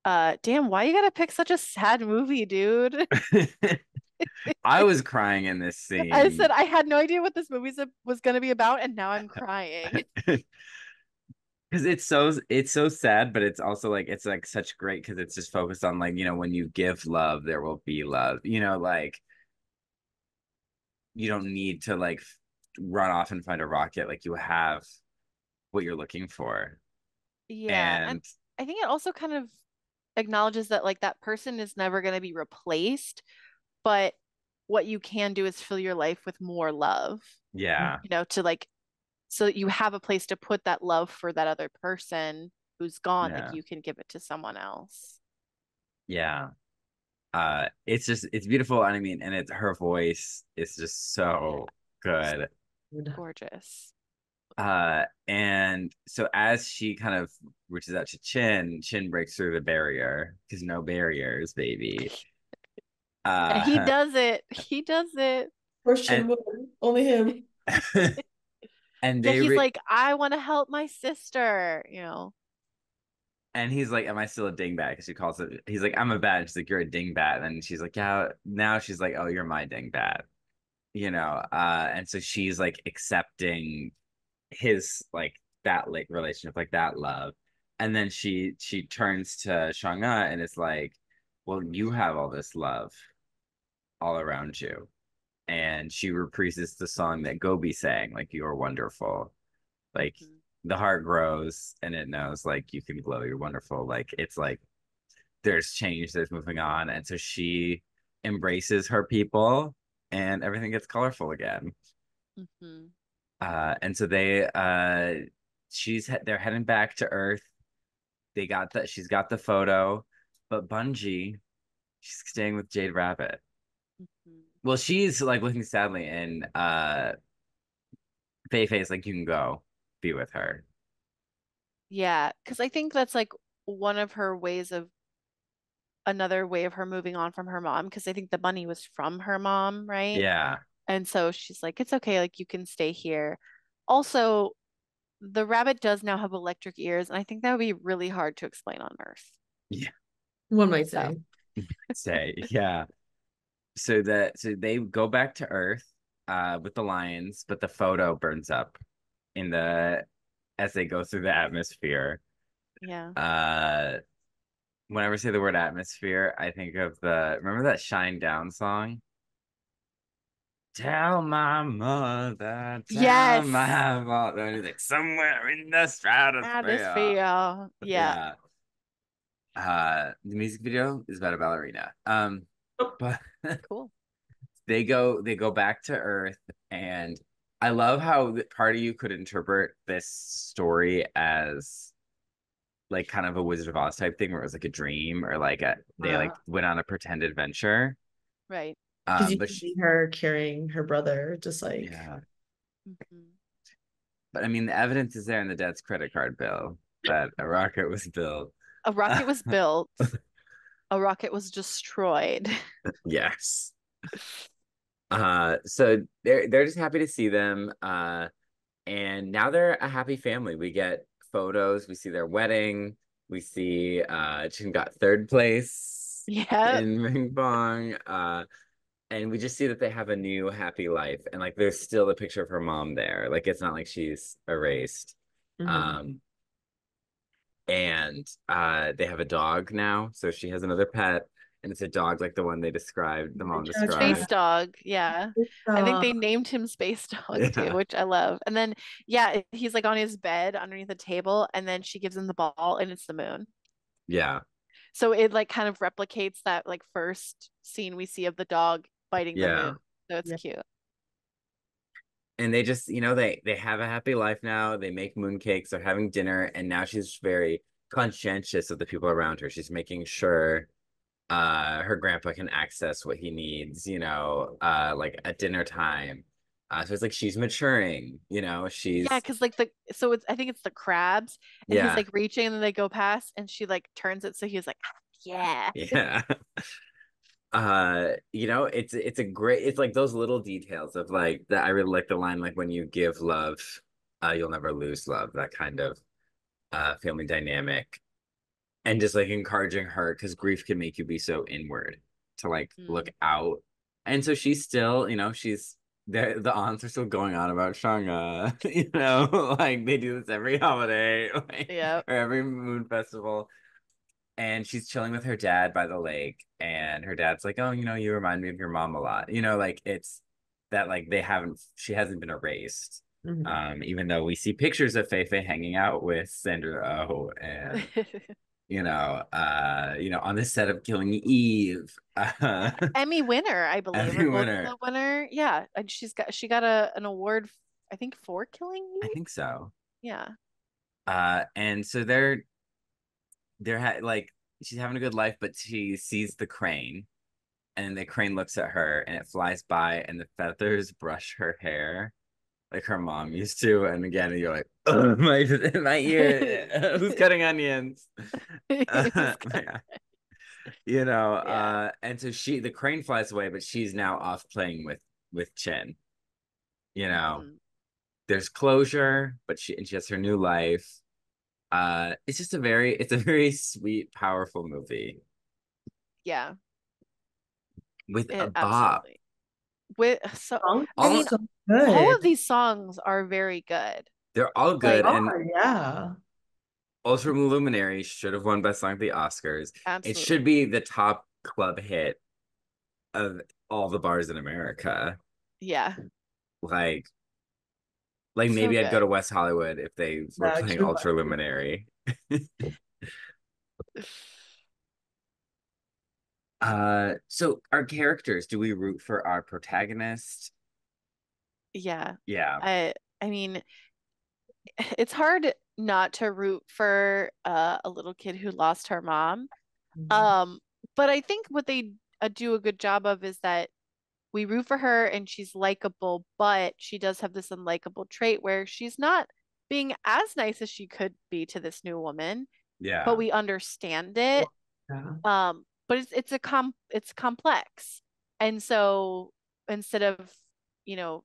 Damn, why you gotta pick such a sad movie, dude? I was crying in this I said scene. I had no idea what this movie was gonna be about, and now I'm crying. Because it's so sad, but it's like such great because it's just focused on like, when you give love, there will be love. Like you don't need to like run off and find a rocket. Like you have what you're looking for. Yeah, and And I think it also kind of acknowledges that like that person is never gonna be replaced, but what you can do is fill your life with more love, yeah, to like so that you have a place to put that love for that other person who's gone, like yeah, you can give it to someone else. yeah. It's beautiful. And I mean, and it's her voice is just so good. Gorgeous. And so as she kind of reaches out to Chin breaks through the barrier because no barriers, baby. And he Uh, does it. He does it. and Christian woman, only him. and Yeah, they he's re like, I want to help my sister. and he's like, "Am I still a dingbat?" Because she calls it. He's like, "I'm a bat." She's like, "You're a dingbat." And she's like, "Yeah." Now she's like, "Oh, you're my dingbat." And so she's like accepting his like that like relationship, like that love. And then she turns to Shang'e and it's like, "Well, you have all this love all around you." And she reprises the song that Gobi sang, like, "You are wonderful." Like Mhm. the heart grows and it knows like you can glow, you're wonderful. Like it's like there's change, there's moving on. And so she embraces her people and everything gets colorful again. Mhm. And so they're heading back to Earth. She's got the photo, but Bungie, she's staying with Jade Rabbit. Mhm. Well, she's like looking sadly, and Fei Fei's like, you can go be with her. Yeah, because I think that's like one of her ways of another way of her moving on from her mom, because I think the money was from her mom, right? Yeah. And so she's like, it's okay, like you can stay here. Also, the rabbit does now have electric ears, and I think that would be really hard to explain on Earth. Yeah. One might So, say. Say, yeah. So they go back to Earth with the lions, but the photo burns up in the as they go through the atmosphere. yeah. Uh Whenever I say the word atmosphere, I think of the remember that Shine Down song? Tell my mother, tell Yes. my mother, and he's like somewhere in the stratosphere. Atmosphere. Yeah. Yeah. The music video is about a ballerina. But Cool. they go back to Earth, and I love how part of you could interpret this story as like kind of a Wizard of Oz type thing, where it was like a dream or like they like went on a pretend adventure. Right. Because you But can see her carrying her brother, just like yeah, Mhm. but I mean the evidence is there in the dad's credit card bill that a rocket was built. A rocket was built, a rocket was destroyed. Yes. So they're just happy to see them. And now they're a happy family. We get photos, we see their wedding, we see Chin got third place Yeah. in Ring Bong. And we just see that they have a new happy life. And like there's still a picture of her mom there. Like it's not like she's erased. mhm. Um, and they have a dog now. So she has another pet, and it's a dog like the one they described, the mom Cha cha. Space described. Dog. Yeah. I think they named him Space Dog too, Yeah. which I love. And then, yeah, he's like on his bed underneath the table, and then she gives him the ball, and it's the moon. Yeah. So it like kind of replicates that like first scene we see of the dog biting the moon. Yeah. So it's Yeah. cute. And they just they have a happy life now. They make mooncakes, they're having dinner, and now she's very conscientious of the people around her. She's making sure her grandpa can access what he needs, like at dinner time. So it's like she's maturing, Yeah, she's because like the so it's I think it's the crabs, and he's yeah, like reaching, and then they go past, and she like turns it so he's like, "Ah, yeah." yeah. It's a great it's like those little details of like that I really like the line like when you give love, you'll never lose love, that kind of family dynamic. And just like encouraging her because grief can make you be so inward to like look Mm, out. And so she's still, she's the aunts are still going on about Chang'e, like they do this every holiday, like, yeah. or every moon festival. And she's chilling with her dad by the lake, and her dad's like, "Oh, you remind me of your mom a lot." Like it's that like she hasn't been erased. Mhm. Even though we see pictures of Fei Fei hanging out with Sandra Oh and on the set of Killing Eve. Emmy winner, I believe, or Emmy Golden winner. Globe winner. Yeah, and she got a an award, I think, for Killing I Eve. think so. Yeah. And so like she's having a good life, but she sees the crane, and the crane looks at her, and it flies by, and the feathers brush her hair like her mom used to. And again, you're like, "Ugh, my ear, who's cutting onions?" It was good. Yeah. Yeah. And so the crane flies away, but she's now off playing with Chen. You know, Mhm. there's closure, but she has her new life. It's a very sweet, powerful movie Yeah, with a it bop. absolutely. With so Songs I are All mean, so all of good. these songs are very good. they're all good, Like, and Oh, yeah. Ultraluminary should have won Best Song at the Oscars. It should absolutely. be the top club hit of all the bars in America. Yeah. Like, like So maybe I'd go good. to West Hollywood if they were Yeah, playing Cuba. Ultraluminary. So our characters, do we root for our protagonist? Yeah. Yeah. I mean, it's hard not to root for a little kid who lost her mom. Mhm. Um, but I think what they do a good job of is that we root for her and she's likable, but she does have this unlikable trait where she's not being as nice as she could be to this new woman, but Yeah. we understand it. Yeah. But it's complex. And so instead of, you know,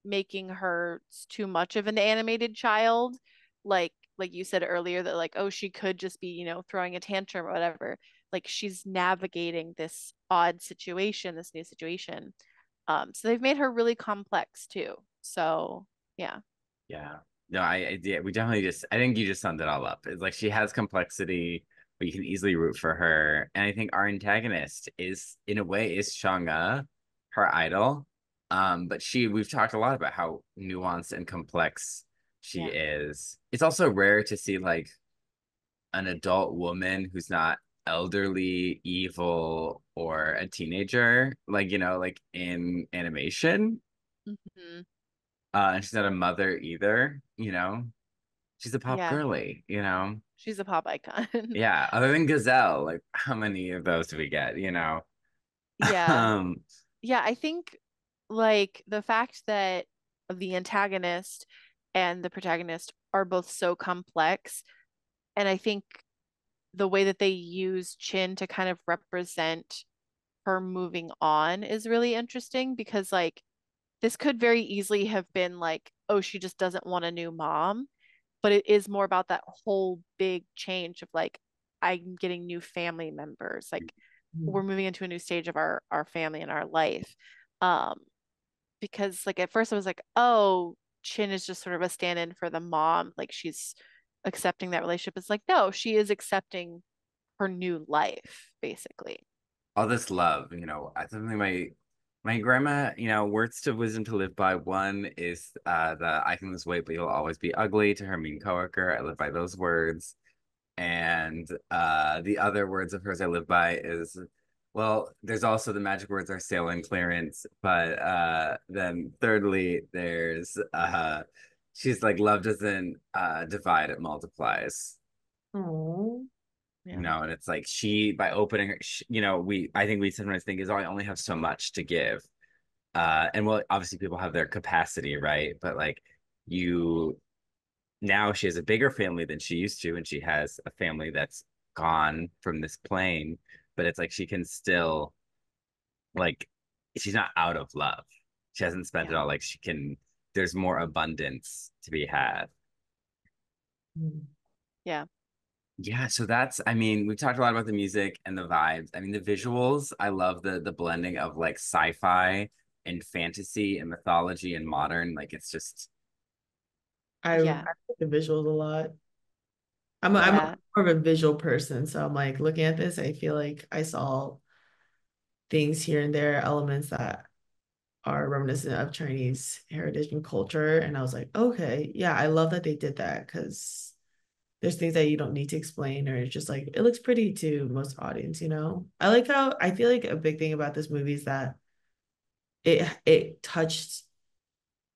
making her too much of an animated child, like you said earlier, that like, oh, she could just be, you know, throwing a tantrum or whatever. Like she's navigating this odd situation, this new situation. So they've made her really complex too. So yeah. Yeah. No, yeah, we definitely just, I think you just summed it all up. It's like she has complexity, but you can easily root for her. And I think our antagonist is, in a way, is Chang'e, her idol. But we've talked a lot about how nuanced and complex she Yeah. is. It's also rare to see like an adult woman who's not elderly, evil, or a teenager, like, like in animation. Hmm. And she's not a mother either. She's a pop Yeah. girly. She's a pop icon. Yeah, other than Gazelle, like how many of those do we get? Yeah. Um, Yeah, I think like the fact that the antagonist and the protagonist are both so complex, and I think the way that they use Chin to kind of represent her moving on is really interesting because like this could very easily have been like, oh, she just doesn't want a new mom, but it is more about that whole big change of like, I'm getting new family members. Like we're moving into a new stage of our family and our life. Um, because like at first I was like, oh, Chin is just sort of a stand-in for the mom, like she's accepting that relationship. It's like, no, she is accepting her new life, basically. all this love. I something my grandma, words to wisdom to live by. One is the I can lose weight, but you'll always be ugly to her mean coworker. I live by those words. And the other words of hers I live by is, well, there's also the magic words are sale and clearance. But then thirdly, there's she's like, love doesn't divide, it multiplies. Oh. Yeah. And it's like by opening her, I think we sometimes think is, oh, I only have so much to give. And well, obviously people have their capacity, right? But like you now she has a bigger family than she used to, and she has a family that's gone from this plane, but it's like she can still, like, she's not out of love. She hasn't spent it Yeah. all. Like there's more abundance to be had. Yeah. Yeah, so I mean, we've talked a lot about the music and the vibes. I mean, the visuals, I love the blending of like sci-fi and fantasy and mythology and modern. Like it's just I Yeah. like the visuals a lot. I'm Yeah. more of a visual person, so I'm like looking at this, I feel like I saw things here and there, elements that are reminiscent of Chinese heritage and culture. And I was like, okay, yeah, I love that they did that because there's things that you don't need to explain, or it's just like it looks pretty to most audience. I like how I feel like a big thing about this movie is that it touched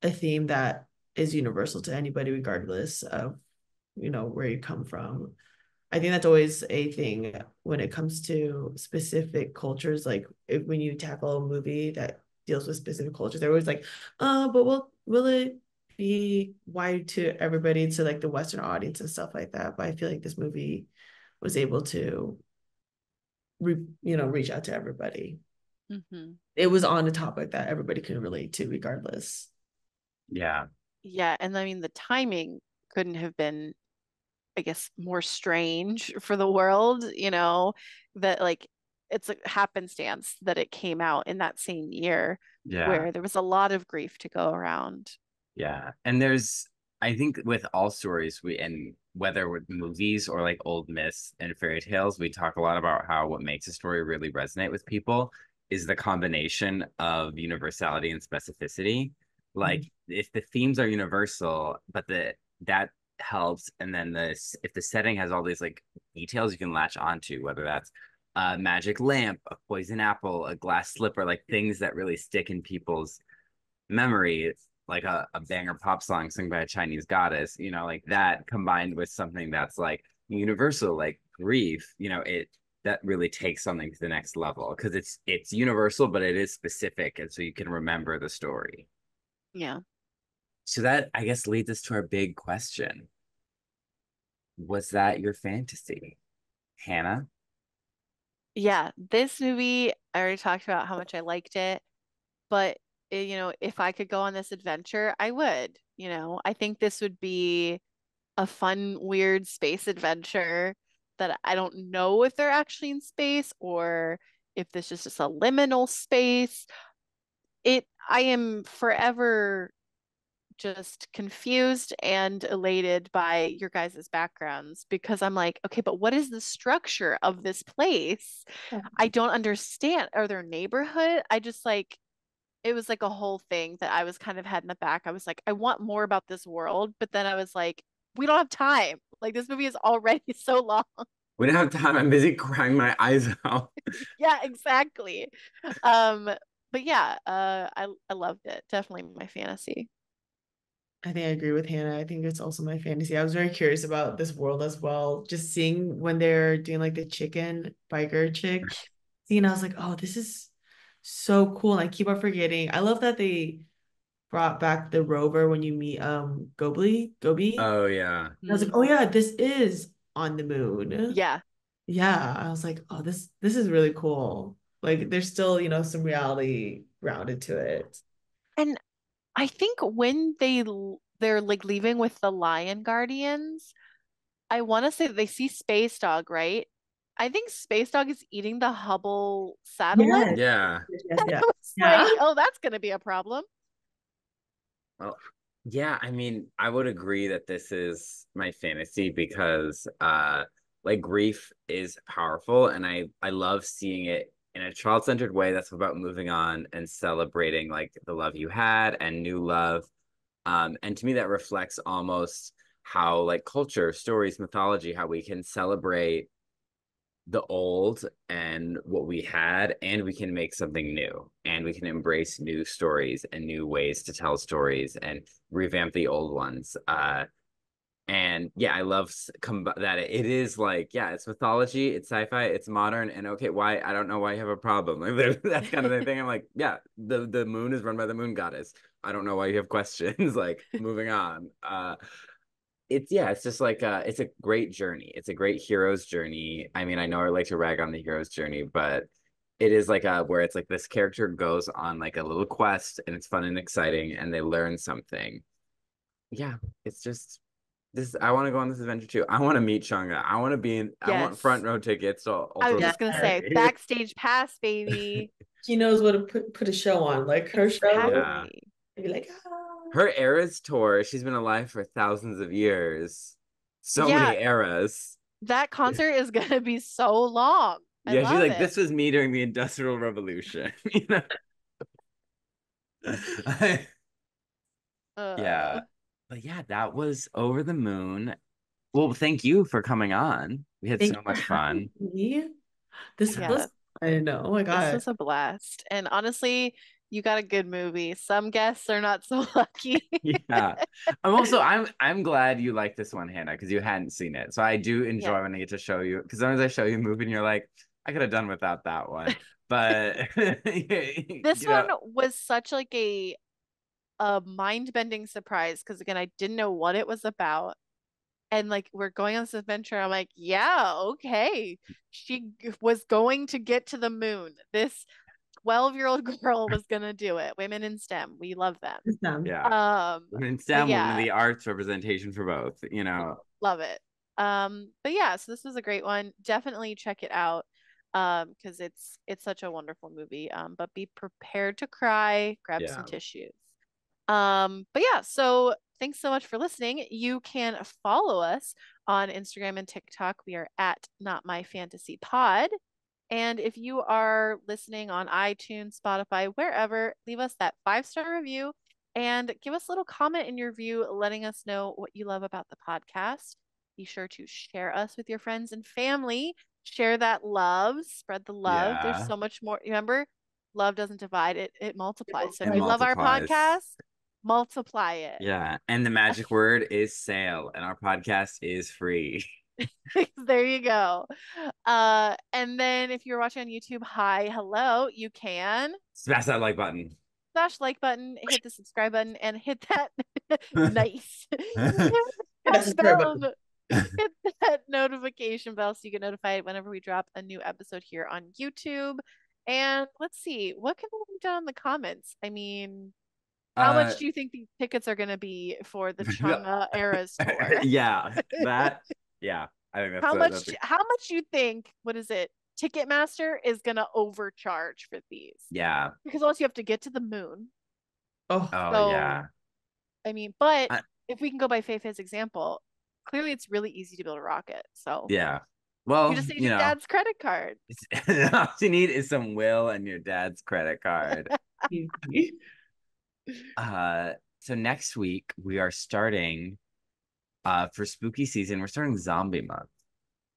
a theme that is universal to anybody, regardless of where you come from. I think that's always a thing when it comes to specific cultures. Like when you tackle a movie that deals with specific cultures, they're always like, but will it be wide to everybody, to like the Western audience and stuff like that? But I feel like this movie was able to reach out to everybody. Hmm. It was on a topic that everybody can relate to, regardless. yeah. Yeah. And I mean, the timing couldn't have been, I guess, more strange for the world, that like it's a happenstance that it came out in that same year Yeah. where there was a lot of grief to go around. Yeah. And I think with all stories, and whether with movies or like old myths and fairy tales, we talk a lot about how what makes a story really resonate with people is the combination of universality and specificity. Like if the themes are universal, but that helps, and then if the setting has all these like details you can latch onto, whether that's a magic lamp, a poison apple, a glass slipper, like things that really stick in people's memory, like a banger pop song sung by a Chinese goddess, like that combined with something that's like universal, like grief, that really takes something to the next level because it's universal, but it is specific, and so you can remember the story. Yeah. So that, I guess, leads us to our big question. Was that your fantasy, Hannah? Yeah, this movie, I already talked about how much I liked it, but if I could go on this adventure, I would. I think this would be a fun, weird space adventure that I don't know if they're actually in space or if this is just a liminal space. I am forever just confused and elated by your guys' backgrounds because I'm like, okay, but what is the structure of this place? I don't understand. Are there neighborhood? I just like it was like a whole thing that I was kind of had in the back. I was like, I want more about this world, but then I was like, we don't have time. Like this movie is already so long. We don't have time. I'm busy crying my eyes out. Yeah, exactly. Um, but yeah, I loved it. Definitely my fantasy. I think I agree with Hannah. I think it's also my fantasy. I was very curious about this world as well. Just seeing when they're doing like the chicken biker chick scene, I was like, oh, this is so cool. And I keep on forgetting. I love that they brought back the rover when you meet Gobi. Oh yeah. I was like, oh yeah, this is on the moon. Yeah. Yeah. I was like, oh, this is really cool. Like there's still, some reality grounded to it. And I think when they're like leaving with the lion guardians, I want to say that they see Space Dog, right? I think Space Dog is eating the Hubble satellite. Yes. Yeah. Yes, I yes. was Yeah. like, oh, that's going to be a problem. Well, yeah, I mean, I would agree that this is my fantasy because like grief is powerful and I love seeing it in a child-centered way that's about moving on and celebrating like the love you had and new love. And to me that reflects almost how like culture, stories, mythology, how we can celebrate the old and what we had, and we can make something new, and we can embrace new stories and new ways to tell stories and revamp the old ones. And yeah, I love that it is like, yeah, it's mythology, it's sci-fi, it's modern, and okay, why I don't know why you have a problem. Like that's kind of the thing. I'm like, yeah, the moon is run by the moon goddess. I don't know why you have questions. Like moving on. It's yeah, it's just like it's a great journey. It's a great hero's journey. I mean, I know I like to rag on the hero's journey, but it is like where it's like this character goes on like a little quest and it's fun and exciting and they learn something. Yeah, it's just this I want to go on this adventure too. I want to meet Chang'e. I want front Yes. row tickets to I was Yeah. just going to say Ultraluminary. backstage pass, baby. She knows what to put a show on. Like her show, Yeah. Exactly. I'd be like, ah. Her eras tour, she's been alive for thousands of years. So Yeah, many eras. that concert is going to be so long. I Yeah, she's love like, it. this was me during the Industrial Revolution. You know? Uh, Yeah. But yeah, that was over the moon. Well, thank you for coming on. We had Thank so you for much having fun. me. This yeah, was, I know. Oh my this God. was a blast. And honestly, you got a good movie. Some guests are not so lucky. Yeah. I'm glad you like this one, Hannah, because you hadn't seen it. So I do Yeah. enjoy when I get to show you because sometimes I show you a movie and you're like, I could have done without that one. But This you one know, was such like a mind-bending surprise because again, I didn't know what it was about. And like we're going on this adventure. I'm like, yeah, okay. Was going to get to the moon. This 12-year-old girl was gonna do it. Women in STEM. We love them. It's them. yeah. In But STEM, women of yeah, the arts representation for both, you know. love it. But yeah, so this was a great one. Definitely check it out. Because it's such a wonderful movie. But be prepared to cry, grab some Yeah. tissues. But yeah, so thanks so much for listening. You can follow us on Instagram and TikTok. We are at Not My Fantasy Pod. And if you are listening on iTunes, Spotify, wherever, leave us that 5-star review and give us a little comment in your review letting us know what you love about the podcast. Be sure to share us with your friends and family. Share that love, spread the love. There's Yeah. so much more. Remember, love doesn't divide, it multiplies. So It if you love our multiplies. podcast, multiply it. Yeah. And the magic word is sale, and our podcast is free. There you go. And then if you're watching on YouTube, hi, hello, you can Smash that like button. smash like button, hit the subscribe button, and hit that Nice. That's That the spirit book. bell, hit that notification bell so you get notified whenever we drop a new episode here on YouTube. And let's see, what can we leave down in the comments? I mean, how uh much do you think these tickets are going to be for the Chang'e Eras tour? yeah, that yeah, I think How that's much a how much you think, what is it? Ticketmaster is going to overcharge for these? yeah. Because also you have to get to the moon. Oh, Oh So, yeah. I mean, but I, if we can go by Fei Fei's example, clearly it's really easy to build a rocket. So yeah. you Well, just need your dad's credit card. all you need is some will and your dad's credit card. So next week we are starting for spooky season, we're starting zombie month.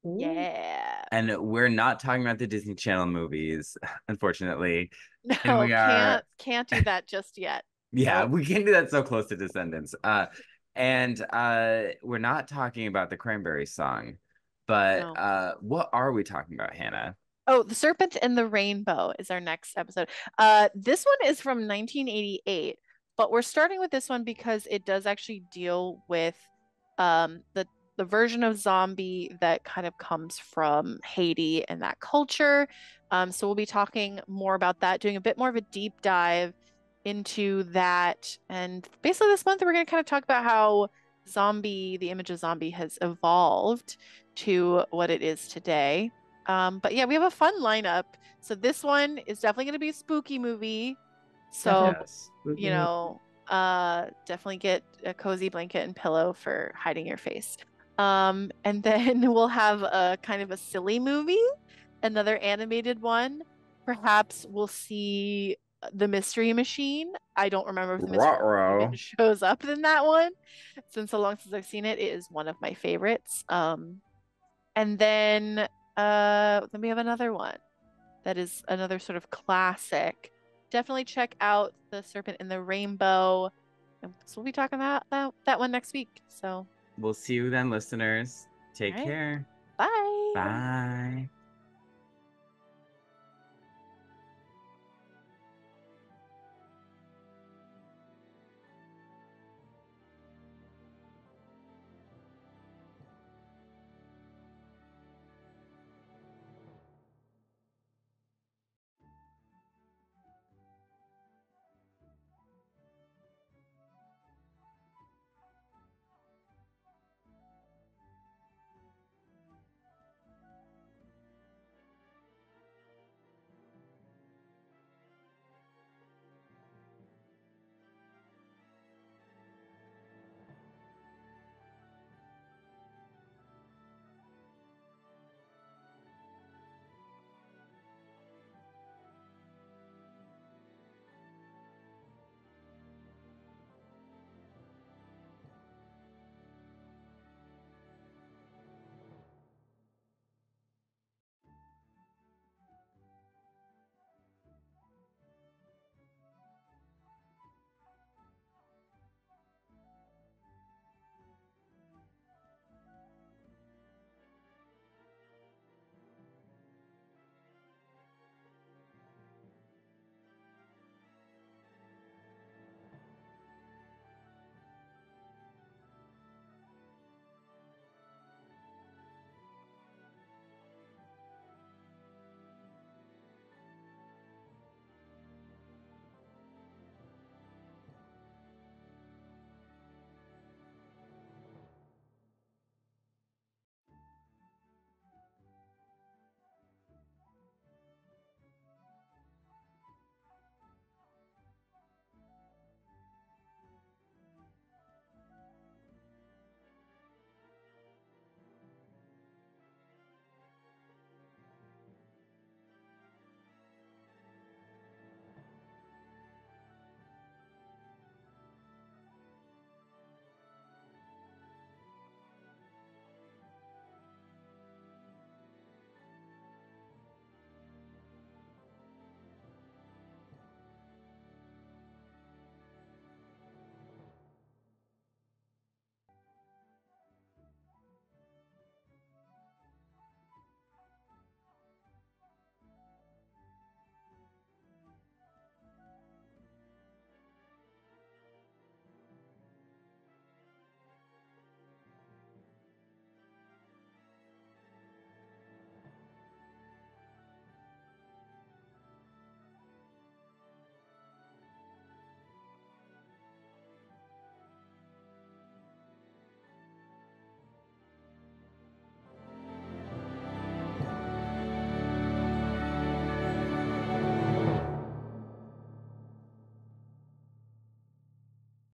ooh, Yeah. And we're not talking about the Disney Channel movies, unfortunately. And No, we are can't do that just yet. yeah, Nope. we can't do that so close to Descendants. And we're not talking about the Cranberry song, but No. what are we talking about, Hannah? Oh, The Serpent and the Rainbow is our next episode. This one is from 1988, but we're starting with this one because it does actually deal with the version of zombie that kind of comes from Haiti and that culture. So we'll be talking more about that, doing a bit more of a deep dive into that. And basically this month we're going to kind of talk about how the image of zombie has evolved to what it is today. But yeah, we have a fun lineup. So this one is definitely going to be a spooky movie. So, definitely. Yes. definitely get a cozy blanket and pillow for hiding your face. And then we'll have a kind of a silly movie, another animated one. Perhaps we'll see the Mystery Machine. I don't remember if the Mystery Machine even Ruh-roh. shows up in that one. It's been so long since I've seen it. It is one of my favorites. And then we have another one that is another sort of classic. Definitely check out The Serpent and the Rainbow. And so we'll be talking about that one next week. So, We'll see you then, listeners. all Take right. care. Bye. Bye.